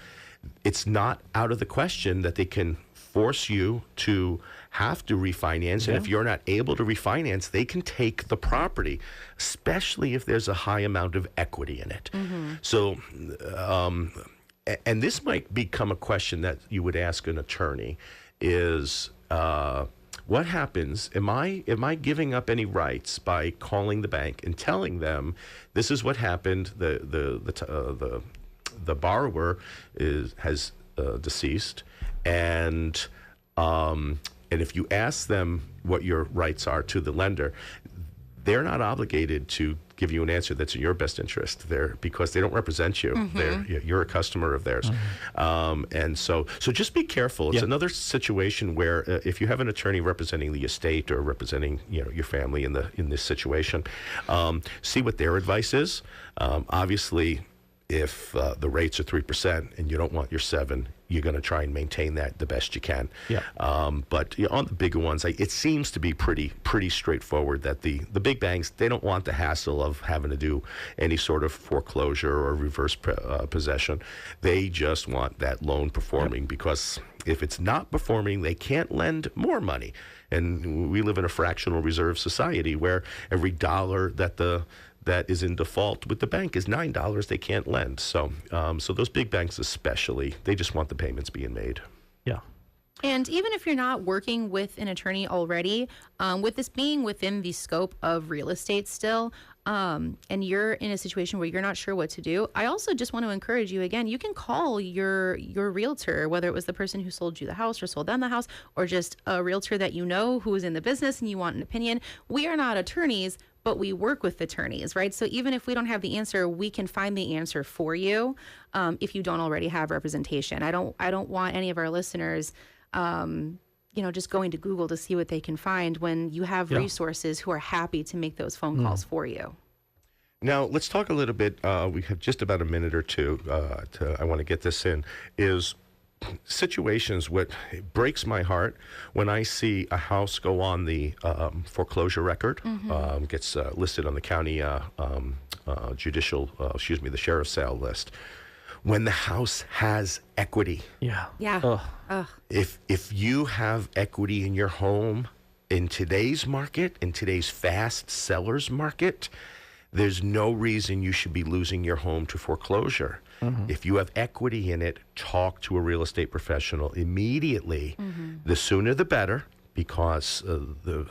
it's not out of the question that they can force you to have to refinance. And if you're not able to refinance, they can take the property, especially if there's a high amount of equity in it. So, and this might become a question that you would ask an attorney is, what happens? Am I giving up any rights by calling the bank and telling them this is what happened? The borrower has deceased, and if you ask them what your rights are to the lender, they're not obligated to give you an answer that's in your best interest there, because they don't represent you. You're a customer of theirs. And so just be careful. It's another situation where if you have an attorney representing the estate or representing your family in this situation, see what their advice is. Obviously, if the rates are 3% and you don't want your 7%, you're going to try and maintain that the best you can. But on the bigger ones, it seems to be pretty straightforward that the big banks, they don't want the hassle of having to do any sort of foreclosure or reverse possession. They just want that loan performing, because if it's not performing, they can't lend more money. And we live in a fractional reserve society where every dollar that is in default with the bank is $9 they can't lend. So those big banks especially, they just want the payments being made. Yeah. And even if you're not working with an attorney already, with this being within the scope of real estate still, and you're in a situation where you're not sure what to do, I also just want to encourage you again, you can call your realtor, whether it was the person who sold you the house or sold them the house, or just a realtor that who is in the business and you want an opinion. We are not attorneys, but we work with attorneys, right? So even if we don't have the answer, we can find the answer for you if you don't already have representation. I don't want any of our listeners just going to Google to see what they can find when you have resources who are happy to make those phone calls for you. Now, let's talk a little bit. We have just about a minute or two. I want to get this in. Is situations what breaks my heart when I see a house go on the foreclosure record, gets listed on the county the sheriff's sale list. When the house has equity. Yeah. If you have equity in your home, in today's market, in today's fast sellers market, there's no reason you should be losing your home to foreclosure. If you have equity in it, talk to a real estate professional immediately. The sooner the better, because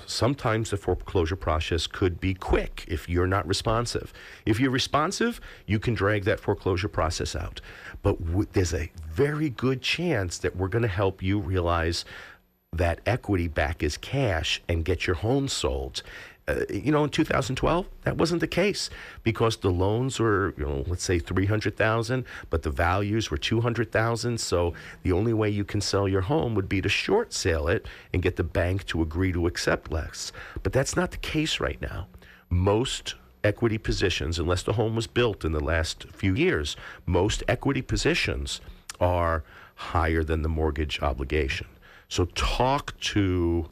sometimes the foreclosure process could be quick if you're not responsive. If you're responsive, you can drag that foreclosure process out. But there's a very good chance that we're going to help you realize that equity back as cash and get your home sold. In 2012, that wasn't the case because the loans were, let's say $300,000, but the values were $200,000. So the only way you can sell your home would be to short sale it and get the bank to agree to accept less. But that's not the case right now. Most equity positions, unless the home was built in the last few years, most equity positions are higher than the mortgage obligation. So talk to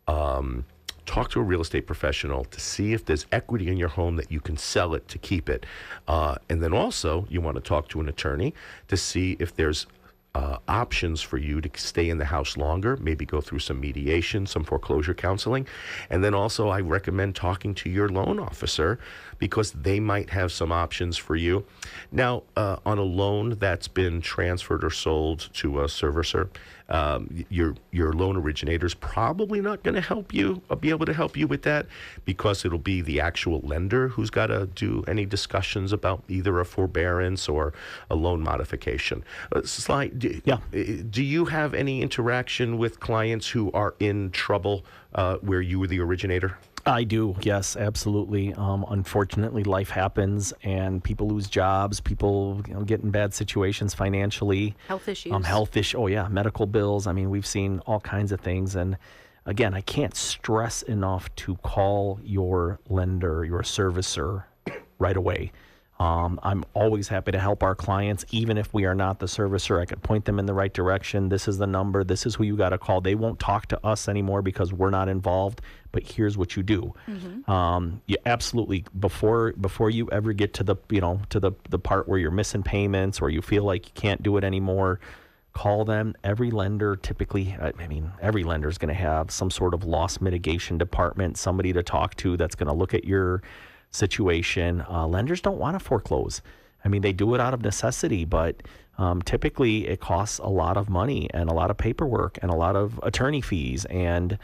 a real estate professional to see if there's equity in your home that you can sell it to keep it. And then also you want to talk to an attorney to see if there's options for you to stay in the house longer, maybe go through some mediation, some foreclosure counseling. And then also I recommend talking to your loan officer because they might have some options for you. Now, on a loan that's been transferred or sold to a servicer, your loan originator is probably not going to help you or be able to help you with that because it'll be the actual lender who's got to do any discussions about either a forbearance or a loan modification. Sly, do you have any interaction with clients who are in trouble where you were the originator? I do, yes, absolutely. Unfortunately, life happens, and people lose jobs. People get in bad situations financially. Health issues. Medical bills. I mean, we've seen all kinds of things. And again, I can't stress enough to call your lender, your servicer, right away. I'm always happy to help our clients, even if we are not the servicer. I could point them in the right direction. This is the number. This is who you got to call. They won't talk to us anymore because we're not involved. But here's what you do. You absolutely before you ever get to the part where you're missing payments or you feel like you can't do it anymore, call them. Every lender typically, every lender is going to have some sort of loss mitigation department, somebody to talk to that's going to look at your situation. Lenders don't want to foreclose. They do it out of necessity, but typically it costs a lot of money and a lot of paperwork and a lot of attorney fees, and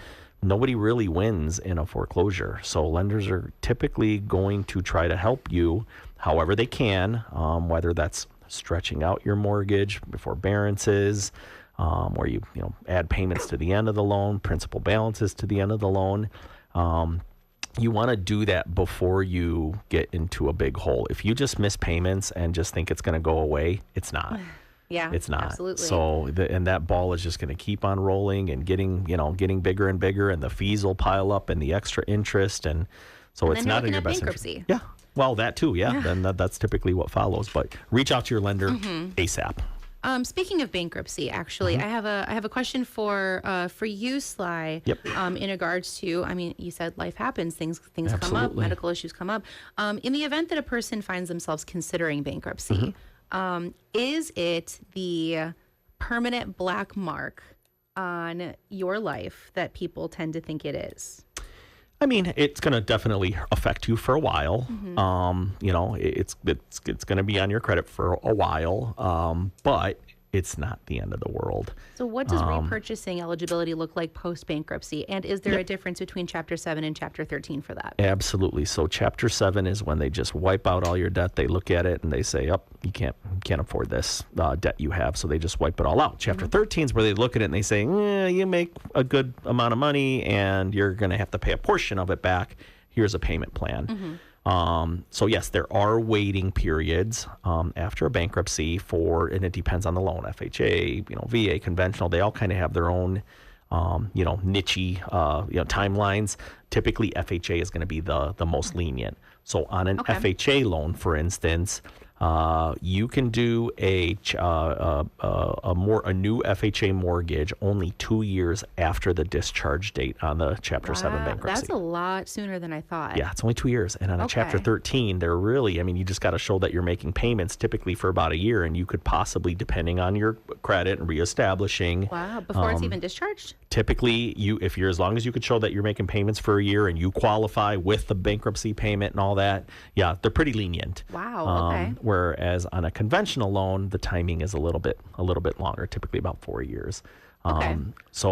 nobody really wins in a foreclosure. So lenders are typically going to try to help you however they can, whether that's stretching out your mortgage, forbearances, or you add payments to the end of the loan, principal balances to the end of the loan. You want to do that before you get into a big hole. If you just miss payments and just think it's going to go away, it's not. Yeah, it's not. Absolutely. So, and that ball is just going to keep on rolling and getting bigger and bigger, and the fees will pile up and the extra interest, and so it's not in your best interest. Yeah, well, that too. Yeah. Then that's typically what follows. But reach out to your lender ASAP. Speaking of bankruptcy, actually, I have a question for you, Sly. Yep. In regards to, you said life happens, things Absolutely. come up, medical issues come up. In the event that a person finds themselves considering bankruptcy, is it the permanent black mark on your life that people tend to think it is? It's going to definitely affect you for a while. It's going to be on your credit for a while, but it's not the end of the world. So what does repurchasing eligibility look like post-bankruptcy? And is there a difference between Chapter 7 and Chapter 13 for that? Absolutely. So Chapter 7 is when they just wipe out all your debt. They look at it and they say, you can't afford this debt you have. So they just wipe it all out. Chapter 13 is where they look at it and they say, you make a good amount of money and you're going to have to pay a portion of it back. Here's a payment plan. So yes, there are waiting periods after a bankruptcy and it depends on the loan. FHA, VA, conventional, they all kind of have their own, niche, timelines. Typically, FHA is going to be the most lenient. So on an FHA loan, for instance, you can do a new FHA mortgage only 2 years after the discharge date on the Chapter 7 bankruptcy. That's a lot sooner than I thought. Yeah, it's only 2 years. And on a Chapter 13, they're really, you just got to show that you're making payments typically for about a year, and you could possibly, depending on your credit and reestablishing. Wow, before it's even discharged? typically, if you're as long as you could show that you're making payments for a year and you qualify with the bankruptcy payment and all that, yeah, they're pretty lenient. Wow. Okay. Whereas on a conventional loan, the timing is a little bit longer, typically about 4 years. Okay.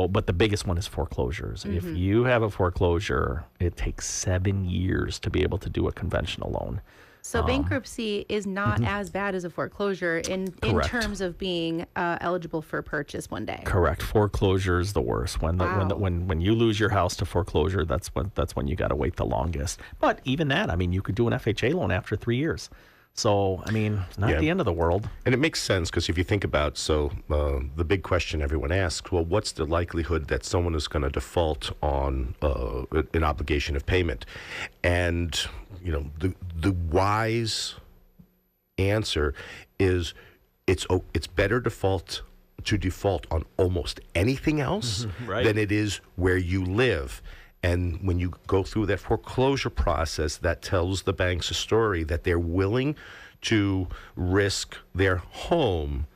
But the biggest one is foreclosures. If you have a foreclosure, it takes 7 years to be able to do a conventional loan. So bankruptcy is not as bad as a foreclosure in terms of being eligible for purchase one day. Correct. Foreclosure is the worst. When you lose your house to foreclosure, that's when you got to wait the longest. But even that, I mean, you could do an FHA loan after 3 years. So, I mean, it's not the end of the world. And it makes sense because if you think about, the big question everyone asks, well, what's the likelihood that someone is going to default on an obligation of payment? And, the wise answer is it's better to default on almost anything else than it is where you live. And when you go through that foreclosure process, that tells the banks a story that they're willing to risk their home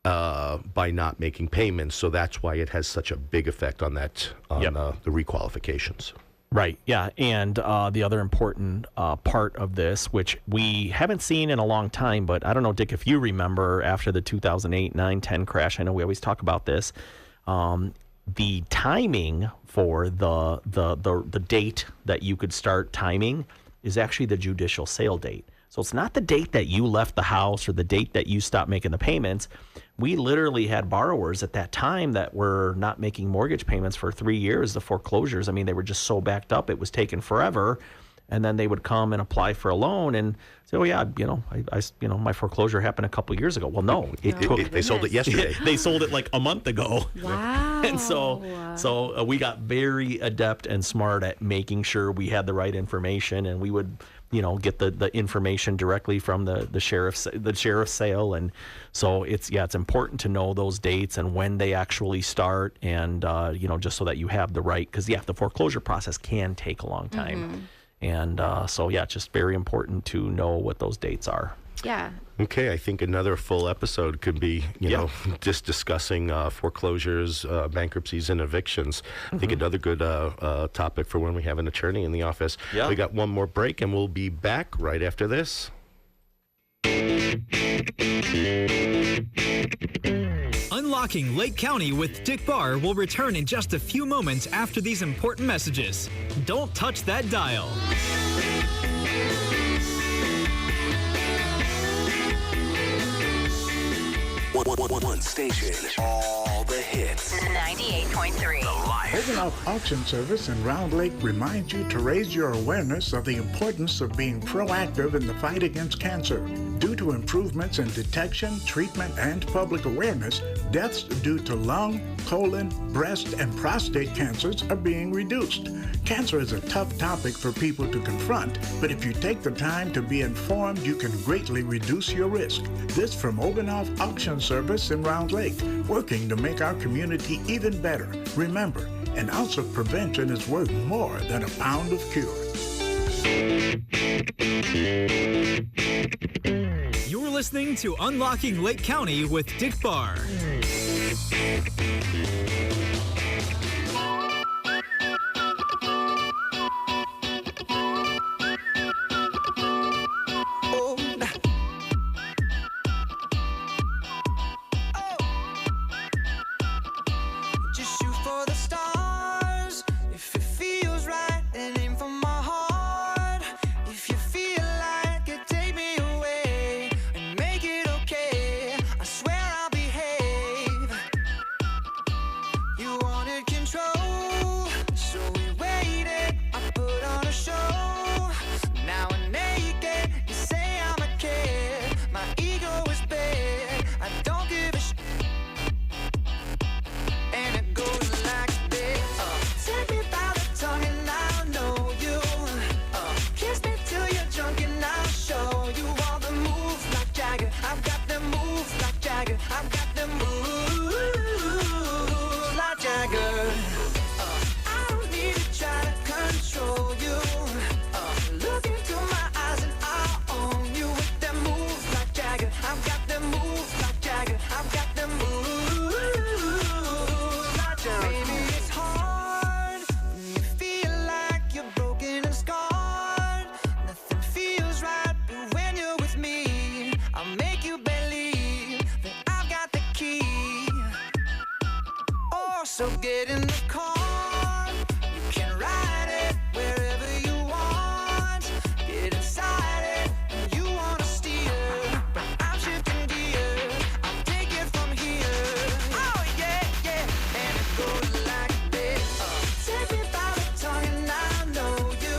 by not making payments. So that's why it has such a big effect on the requalifications. Right, yeah. And the other important part of this, which we haven't seen in a long time, but I don't know, Dick, if you remember after the 2008, 9, 10 crash, I know we always talk about this, the timing for the date that you could start timing is actually the judicial sale date. So it's not the date that you left the house or the date that you stopped making the payments. We literally had borrowers at that time that were not making mortgage payments for 3 years, the foreclosures. I mean, they were just so backed up, it was taking forever. And then they would come and apply for a loan and say, "Oh yeah, my foreclosure happened a couple of years ago." Well, no, they sold it yesterday. They sold it like a month ago. Wow. And so we got very adept and smart at making sure we had the right information, and we would, get the information directly from the sheriff's sale. And so it's important to know those dates and when they actually start, and just so that you have the right, because the foreclosure process can take a long time. And it's just very important to know what those dates are. Yeah. Okay, I think another full episode could be, just discussing foreclosures, bankruptcies, and evictions. I think another good topic for when we have an attorney in the office. Yeah. We got one more break, and we'll be back right after this. Unlocking Lake County with Dick Barr will return in just a few moments after these important messages. Don't touch that dial. One station, all the hits. 98.3. Open Auction Service in Round Lake reminds you to raise your awareness of the importance of being proactive in the fight against cancer. Due to improvements in detection, treatment, and public awareness, deaths due to lung, colon, breast, and prostate cancers are being reduced. Cancer is a tough topic for people to confront, but if you take the time to be informed, you can greatly reduce your risk. This from Oganoff Auction Service in Round Lake, working to make our community even better. Remember, an ounce of prevention is worth more than a pound of cure. You're listening to Unlocking Lake County with Dick Barr. So get in the car, you can ride it wherever you want. Get inside it, you wanna steer, but I'm shifting gear. I'll take it from here. Oh yeah, yeah, and it goes like this. Take me by the tongue and I know you.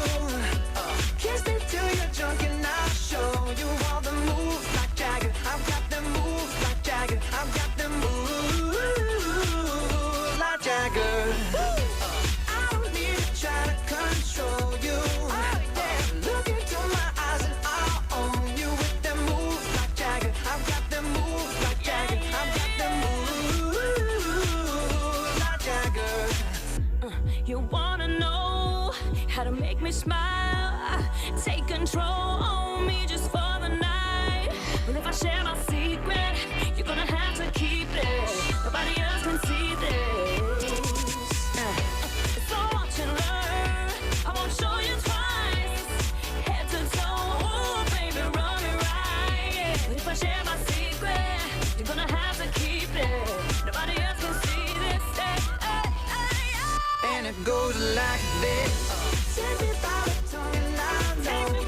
Kiss me till you're drunk and I'll show you all the moves like Jagger. I've got them moves like Jagger. I've got them moves like Jagger. I don't need to try to control you. Look into my eyes and I'll own you with them moves like Jagger. I've got them moves like Jagger. I've got them moves like Jagger. You wanna know how to make me smile? Take control on me just for the night. Well, if I share my secret, you're gonna have to keep it. Nobody else can see this. So watch and learn. I won't show you twice. Head to toe, oh, baby, run it right. But if I share my secret, you're gonna have to keep it. Nobody else can see this. And it goes like this. Take me by the tongue and I know you.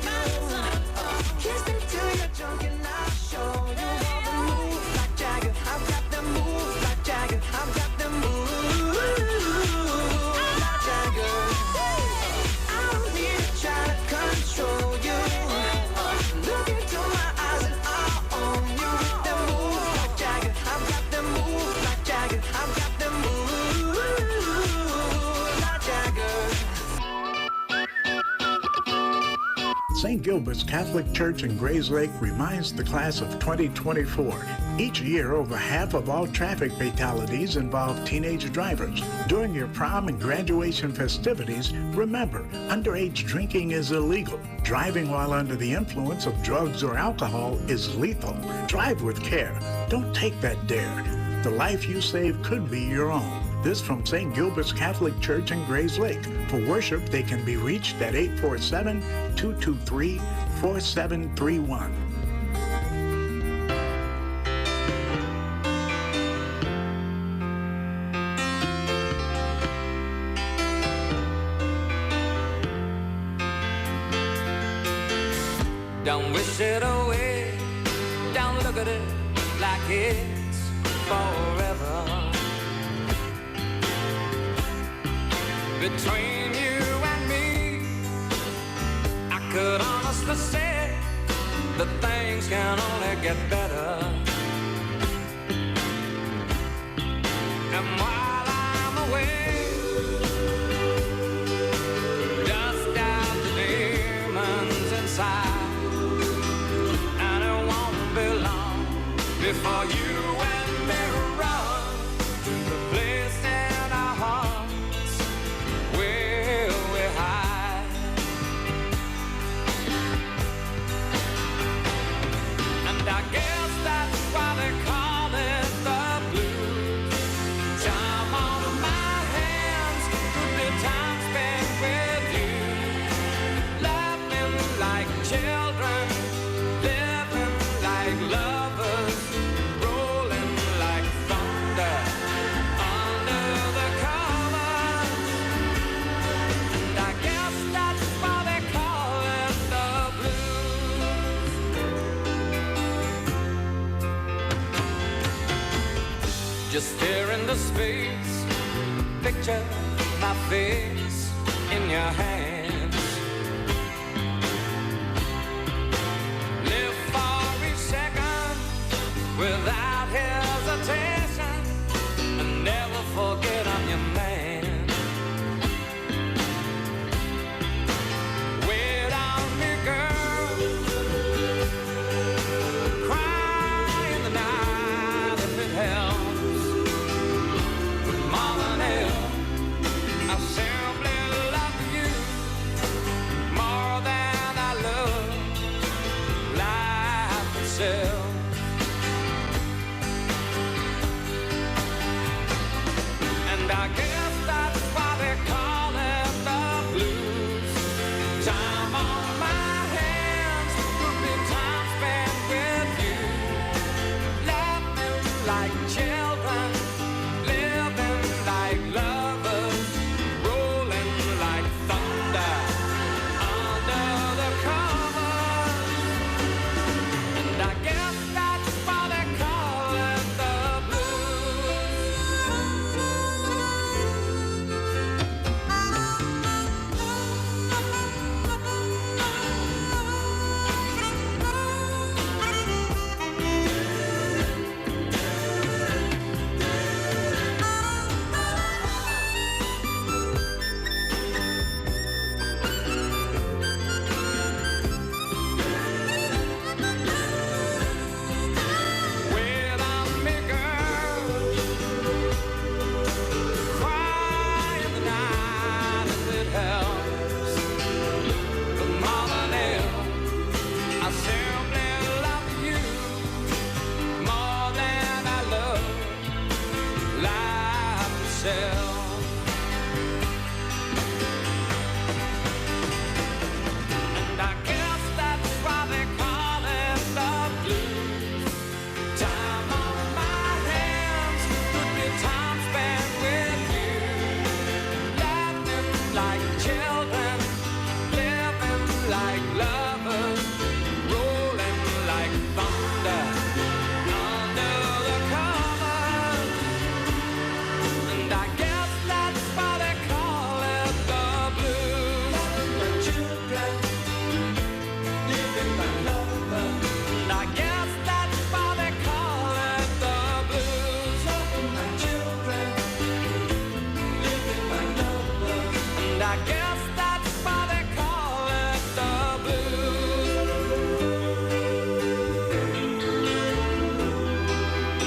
Kiss me till you're drunk and I'll show you all the moves like Jagger. I've got them moves like Jagger. I've got them moves like Jagger. I don't need to try to control you. Look into my eyes and I'll own you with them moves like Jagger. I've got them moves like Jagger. I've got them moves like Jagger. St. Gilbert's Catholic Church in Grays Lake reminds the class of 2024. Each year, over half of all traffic fatalities involve teenage drivers. During your prom and graduation festivities, remember, underage drinking is illegal. Driving while under the influence of drugs or alcohol is lethal. Drive with care. Don't take that dare. The life you save could be your own. This from St. Gilbert's Catholic Church in Grays Lake. For worship, they can be reached at 847-223-4731. Don't wish it away. Don't look at it like it's forever. Between you and me, I could honestly say that things can only get better. And while I'm away, dust out the demons inside, and it won't be long before you and me run to the place in our hearts where we hide. And I guess that's why they call it the blues. Time on my hands could be time spent with you, laughing like children, living like lovers, rolling like thunder under the covers. And I guess that's why they call it the blues. Just stare into space, picture my face in your hands. Live for each second without hesitation, and never forget I'm your man. Wait on me, girl. Cry in the night if it helps. But more than ever, I simply love you more than I love life itself. And I guess that's why they call it the blues. Time on my hands would be time spent with you, laughing like children, living like myself. And I guess that's why they call it the blues. Time on my hands could be time spent with you. Laughing like children, living like lovers, rolling like thunder under the covers. And I guess that's why they call it the blues. My children, living like lovers. And I guess that's why they call it the blues. My children, living like lovers. And I guess that's why they call it the blues.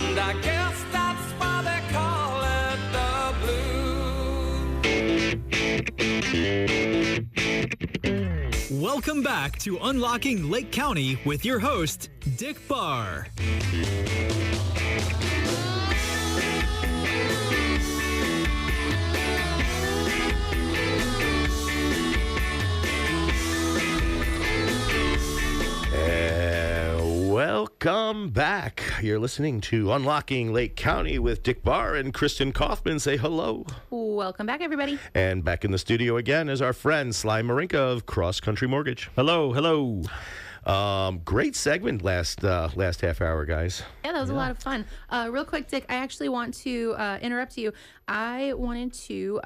And I guess that's why they call it the blues. Welcome back to Unlocking Lake County with your host, Dick Barr. Welcome back. You're listening to Unlocking Lake County with Dick Barr and Kristen Kaufman. Say hello. Welcome back, everybody. And back in the studio again is our friend Sly Marinka of Cross Country Mortgage. Hello, hello. Great segment last half hour, guys. Yeah, that was a lot of fun. Real quick, Dick, I actually want to interrupt you. I wanted to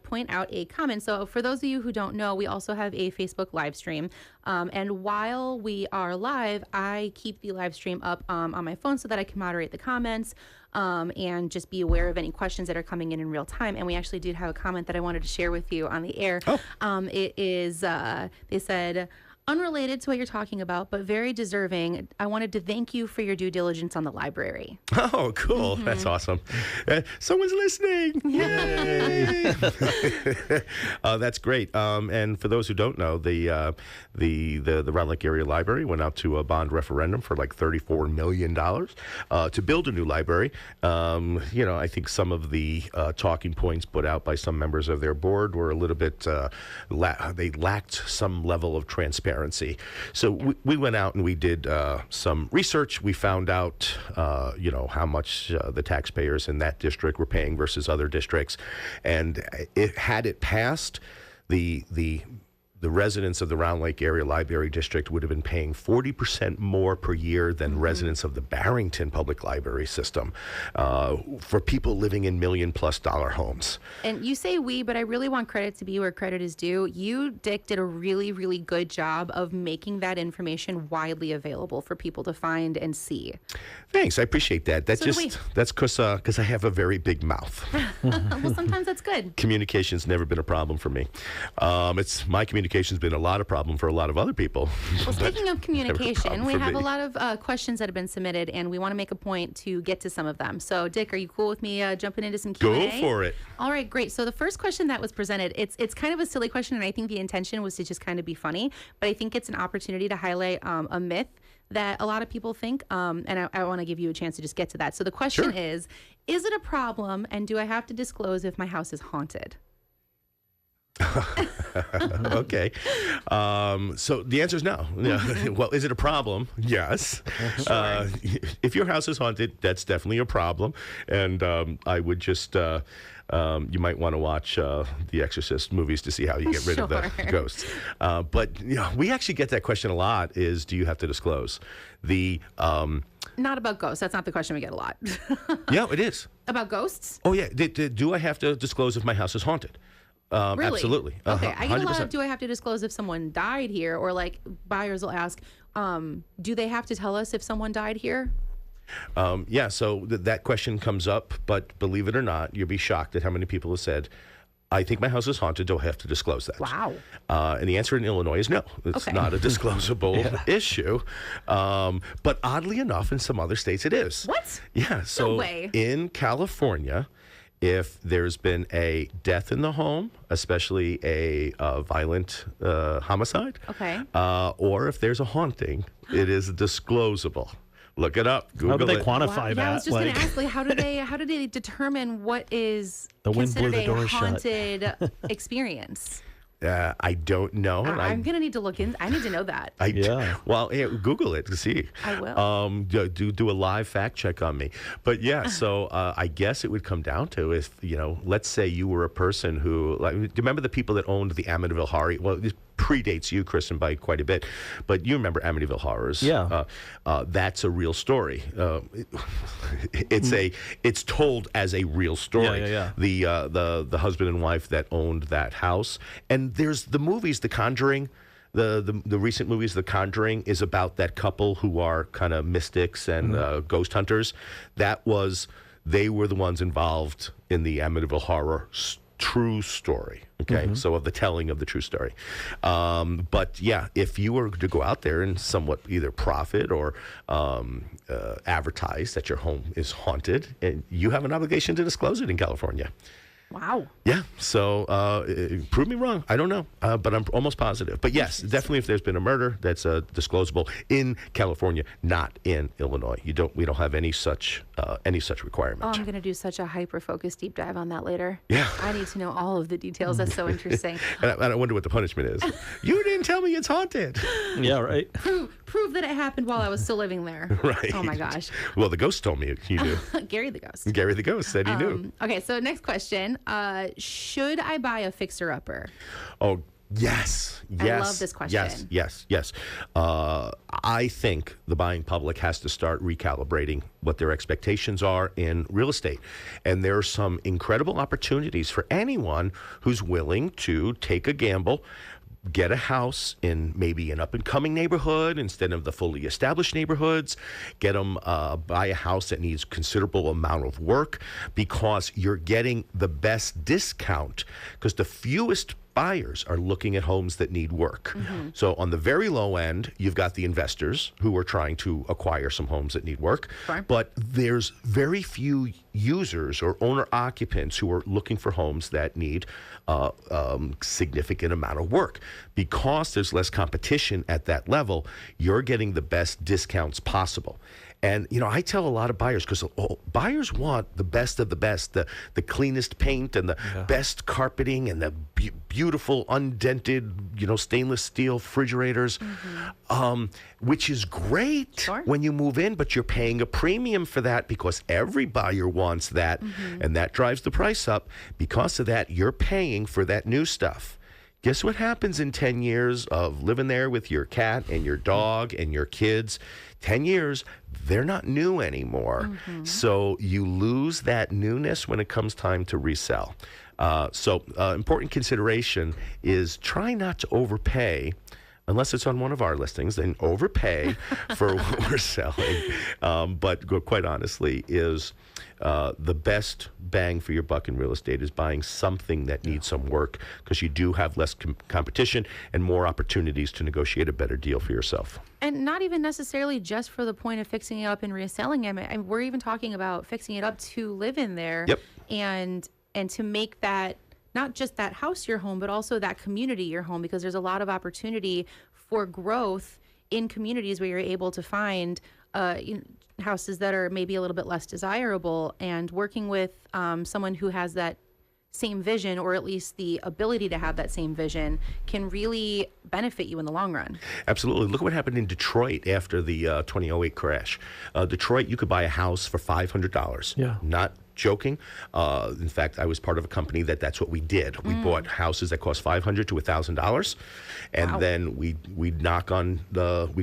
point out a comment. So for those of you who don't know, we also have a Facebook live stream. And while we are live, I keep the live stream up on my phone so that I can moderate the comments and just be aware of any questions that are coming in real time. And we actually did have a comment that I wanted to share with you on the air. It is, they said, unrelated to what you're talking about, but very deserving. I wanted to thank you for your due diligence on the library. Oh, cool. Mm-hmm. That's awesome. Someone's listening. Yay. That's great. And for those who don't know, the Round Lake Area Library went out to a bond referendum for like $34 million to build a new library. I think some of the talking points put out by some members of their board were a little bit, they lacked some level of transparency. So we went out and we did some research. We found out, how much the taxpayers in that district were paying versus other districts. And had it passed, the residents of the Round Lake Area Library District would have been paying 40% more per year than residents of the Barrington Public Library System for people living in $1 million+ homes. And you say we, but I really want credit to be where credit is due. You, Dick, did a really, really good job of making that information widely available for people to find and see. Thanks, I appreciate that. That's because I have a very big mouth. Well, sometimes that's good. Communication's never been a problem for me. It's my communication's been a lot of problem for a lot of other people. Well, speaking of communication, we have me. a lot of questions that have been submitted, and we want to make a point to get to some of them. So, Dick, are you cool with me jumping into some Q&A? Go for it. All right, great. So the first question that was presented, it's kind of a silly question, and I think the intention was to just kind of be funny, but I think it's an opportunity to highlight a myth that a lot of people think, and I want to give you a chance to just get to that. So the question is it a problem, and do I have to disclose if my house is haunted? Okay. So the answer is no. Well, is it a problem? Yes. Sure. If your house is haunted, that's definitely a problem. And I would just, you might want to watch the Exorcist movies to see how you get rid of the ghosts. But we actually get that question a lot is, do you have to disclose? Not about ghosts. That's not the question we get a lot. Yeah, it is. About ghosts? Oh, yeah. Do I have to disclose if my house is haunted? Really? Absolutely. Okay. I get a lot 100%. of, do I have to disclose if someone died here? Or like buyers will ask, do they have to tell us if someone died here? Yeah, so that question comes up, but believe it or not, you'll be shocked at how many people have said, I think my house is haunted, do I have to disclose that? Wow. And the answer in Illinois is no. It's not a disclosable issue. But oddly enough, in some other states it is. What? Yeah, so No way. In California, if there's been a death in the home, especially a violent homicide, Okay. or if there's a haunting, it is disclosable. Look it up. Google How do they it. quantify that? Yeah, I was just going to ask, like, how do they determine what is The wind blew considered the a door shut. haunted experience? I don't know. And I'm going to need to look in. I need to know that. Well, yeah, Google it to see. I will. Do a live fact check on me. But yeah, so I guess it would come down to if, let's say you were a person who, do you remember the people that owned the Amityville Horror? Well, this predates you, Kristen, by quite a bit. But you remember Amityville Horrors. Yeah. That's a real story. It's told as a real story. Yeah. The husband and wife that owned that house. And there's the movies, The Conjuring. The recent movies, The Conjuring, is about that couple who are kind of mystics and ghost hunters. They were the ones involved in the Amityville Horror true story. Okay, so of the telling of the true story. But yeah, if you were to go out there and somewhat either profit or advertise that your home is haunted, and you have an obligation to disclose it in California. Wow. Yeah. So prove me wrong. I don't know, but I'm almost positive. But yes, definitely, if there's been a murder, that's disclosable in California, not in Illinois. We don't have any such requirement. Oh, I'm going to do such a hyper-focused deep dive on that later. Yeah. I need to know all of the details. That's so interesting. And I wonder what the punishment is. You didn't tell me it's haunted. Yeah, right. Prove that it happened while I was still living there. Right. Oh my gosh. Well, the ghost told me you knew. Gary the ghost. Gary the ghost said he knew. Okay, so next question. Should I buy a fixer-upper? Oh, yes. I love this question. Yes. I think the buying public has to start recalibrating what their expectations are in real estate. And there are some incredible opportunities for anyone who's willing to take a gamble, get a house in maybe an up-and-coming neighborhood instead of the fully established neighborhoods. Get them buy a house that needs considerable amount of work, because you're getting the best discount, because the fewest buyers are looking at homes that need work. So on the very low end, you've got the investors who are trying to acquire some homes that need work. Sure. But there's very few users or owner occupants who are looking for homes that need significant amount of work. Because there's less competition at that level, you're getting the best discounts possible. And, I tell a lot of buyers, because buyers want the best of the best, the cleanest paint and the best carpeting and the beautiful undented, stainless steel refrigerators, which is great when you move in, but you're paying a premium for that because every buyer wants that, and that drives the price up. Because of that, you're paying for that new stuff. Guess what happens in 10 years of living there with your cat and your dog and your kids? 10 years, they're not new anymore. So you lose that newness when it comes time to resell. So important consideration is try not to overpay, unless it's on one of our listings, then overpay for what we're selling. But quite honestly, is the best bang for your buck in real estate is buying something that needs some work, because you do have less competition and more opportunities to negotiate a better deal for yourself. And not even necessarily just for the point of fixing it up and reselling it. I mean, we're even talking about fixing it up to live in there. Yep. And to make that not just that house your home, but also that community your home, because there's a lot of opportunity for growth in communities where you're able to find houses that are maybe a little bit less desirable, and working with someone who has that same vision, or at least the ability to have that same vision, can really benefit you in the long run. Absolutely. Look what happened in Detroit after the 2008 crash. Detroit, you could buy a house for $500. Yeah. Not joking. In fact, I was part of a company that's what we did. We bought houses that cost $500 to $1,000, and then we'd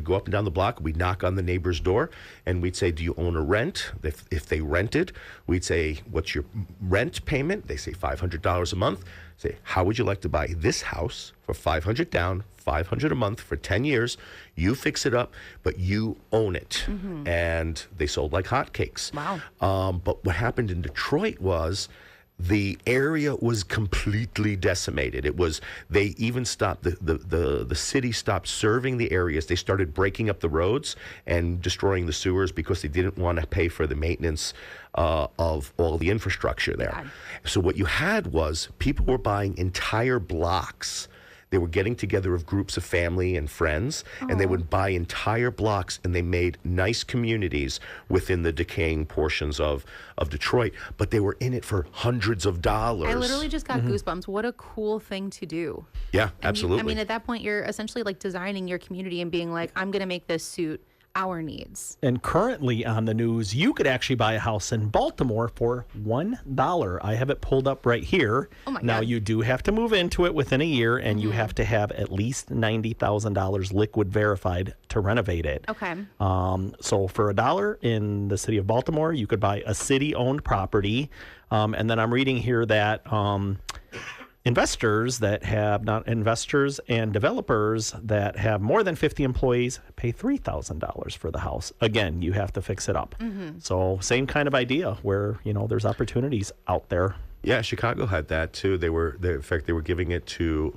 go up and down the block. We'd knock on the neighbor's door, and we'd say, "Do you own or rent?" If they rented, we'd say, "What's your rent payment?" They say $500 a month. Say, "How would you like to buy this house for $500 down, $500 a month for 10 years? You fix it up, but you own it." And they sold like hotcakes. Wow. But what happened in Detroit was the area was completely decimated. They even stopped, the city stopped serving the areas. They started breaking up the roads and destroying the sewers because they didn't want to pay for the maintenance of all the infrastructure there. So what you had was people were buying entire blocks They were getting together of groups of family and friends, and they would buy entire blocks, and they made nice communities within the decaying portions of Detroit, but they were in it for hundreds of dollars. I literally just got goosebumps. What a cool thing to do. Yeah, absolutely. I mean, at that point, you're essentially like designing your community and being like, I'm going to make this suit our needs. And currently on the news, you could actually buy a house in Baltimore for $1. I have it pulled up right here. Oh my now, God. you do have to move into it within a year, and you have to have at least $90,000 liquid verified to renovate it. Okay. So for $1 in the city of Baltimore, you could buy a city-owned property. And then I'm reading here that investors and developers that have more than 50 employees pay $3,000 for the house. Again, you have to fix it up. So same kind of idea where, there's opportunities out there. Yeah, Chicago had that too. In fact, they were giving it to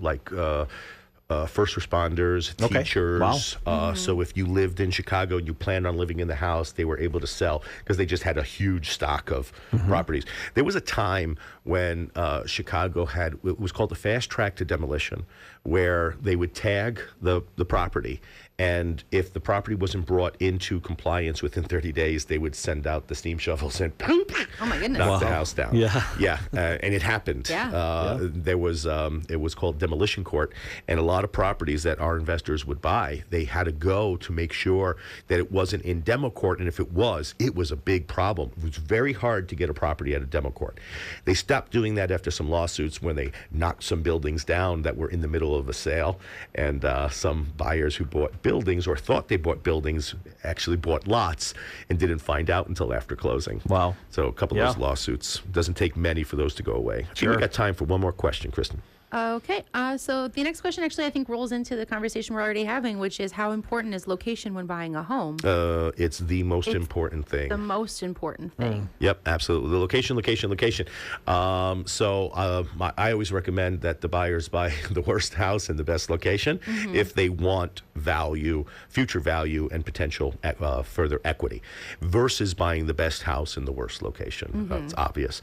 first responders, teachers. Wow. So if you lived in Chicago and you planned on living in the house, they were able to sell because they just had a huge stock of properties. There was a time when Chicago had, it was called the fast track to demolition, where they would tag the property. And if the property wasn't brought into compliance within 30 days, they would send out the steam shovels and poop, Oh my goodness. knock the house down. Yeah. And it happened. Yeah. There was it was called demolition court, and a lot of properties that our investors would buy, they had to go to make sure that it wasn't in demo court, and if it was a big problem. It was very hard to get a property out of demo court. They stopped doing that after some lawsuits when they knocked some buildings down that were in the middle of a sale, and some buyers who bought buildings or thought they bought buildings actually bought lots and didn't find out until after closing. Wow. So a couple of those lawsuits. Doesn't take many for those to go away. I think we got time for one more question, Kristen. Okay. So the next question actually, I think, rolls into the conversation we're already having, which is how important is location when buying a home? It's the most important thing. The most important thing. Yep, absolutely. The location. I always recommend that the buyers buy the worst house in the best location if they want value, future value, and potential further equity, versus buying the best house in the worst location. It's obvious.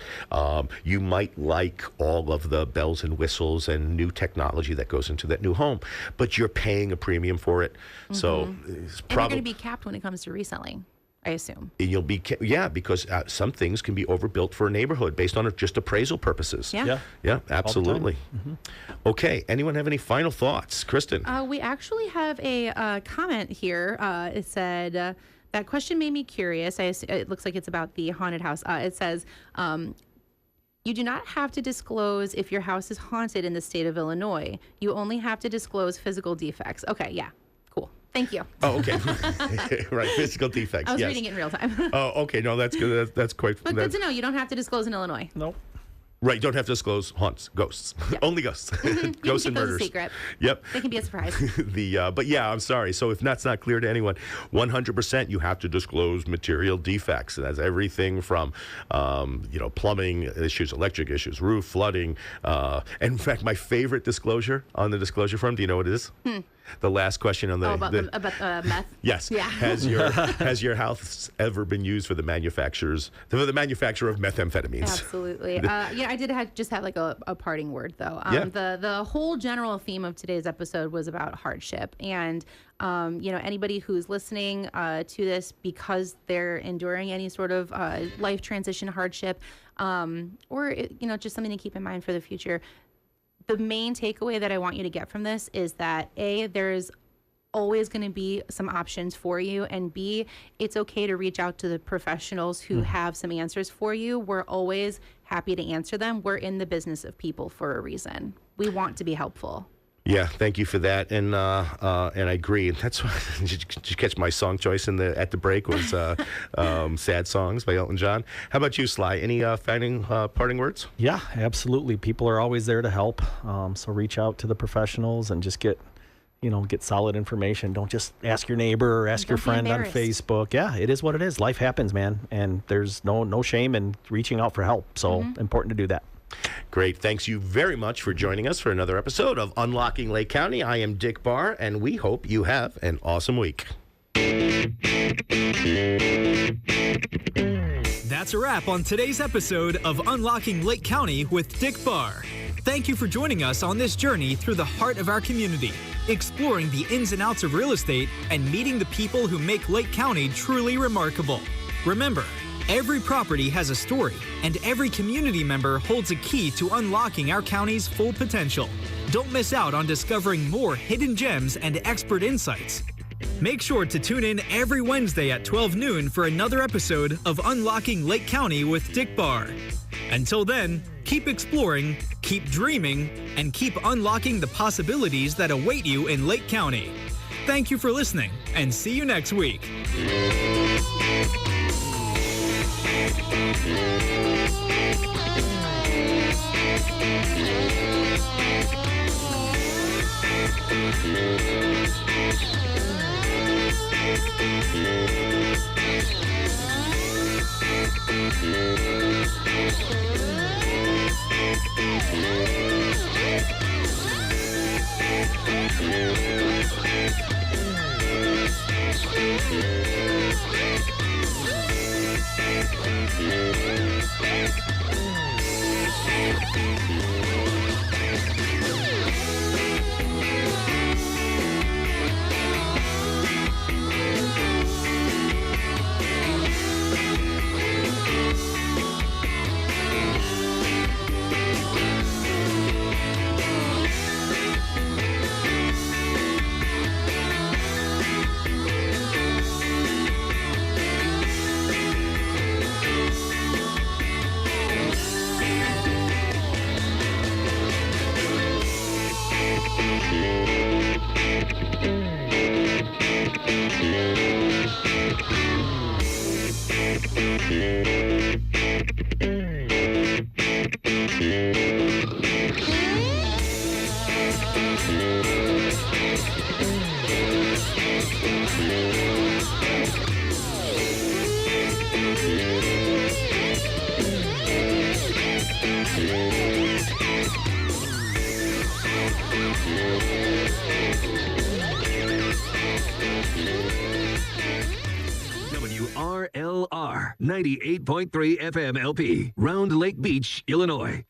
You might like all of the bells and whistles and new technology that goes into that new home, but you're paying a premium for it. So it's And you're going to be capped when it comes to reselling, I assume. You'll be, because some things can be overbuilt for a neighborhood based on just appraisal purposes. Yeah. Absolutely. Okay, anyone have any final thoughts? Kristen? We actually have a comment here. It said, that question made me curious. It looks like it's about the haunted house. It says, you do not have to disclose if your house is haunted in the state of Illinois. You only have to disclose physical defects. Okay, yeah, cool. Thank you. Oh, okay. Right, physical defects. I was yes. reading it in real time. Oh, okay. No, that's good. That's quite. But good to know. You don't have to disclose in Illinois. Nope. Right, don't have to disclose haunts, ghosts. Yeah. Only ghosts. Ghosts and murders. A secret. Yep. They can be a surprise. But yeah, I'm sorry. So if that's not clear to anyone, 100% you have to disclose material defects. And that's everything from, plumbing issues, electric issues, roof, flooding. And in fact, my favorite disclosure on the disclosure form, do you know what it is? The last question on the... about meth? Yes. Yeah. Has your house ever been used for the manufacturer of methamphetamines? Absolutely. I did just have like a parting word though. Yeah. The whole general theme of today's episode was about hardship, and anybody who's listening to this because they're enduring any sort of life transition hardship, or just something to keep in mind for the future. The main takeaway that I want you to get from this is that A, there's always going to be some options for you, and B, it's okay to reach out to the professionals who have some answers for you. We're always happy to answer them. We're in the business of people for a reason. We want to be helpful. Yeah, thank you for that, and I agree. And that's why did you catch my song choice at the break was "Sad Songs" by Elton John. How about you, Sly? Any parting words? Yeah, absolutely. People are always there to help. So reach out to the professionals and just get solid information. Don't just ask your neighbor or ask your friend on Facebook. Yeah, it is what it is. Life happens, man, and there's no shame in reaching out for help. So important to do that. Great. Thanks you very much for joining us for another episode of Unlocking Lake County. I am Dick Barr, and we hope you have an awesome week. That's a wrap on today's episode of Unlocking Lake County with Dick Barr. Thank you for joining us on this journey through the heart of our community, exploring the ins and outs of real estate and meeting the people who make Lake County truly remarkable. Remember, every property has a story, and every community member holds a key to unlocking our county's full potential. Don't miss out on discovering more hidden gems and expert insights. Make sure to tune in every Wednesday at 12 noon for another episode of Unlocking Lake County with Dick Barr. Until then, keep exploring, keep dreaming, and keep unlocking the possibilities that await you in Lake County. Thank you for listening, and see you next week. WRLR 98.3 FM LP, Round Lake Beach, Illinois.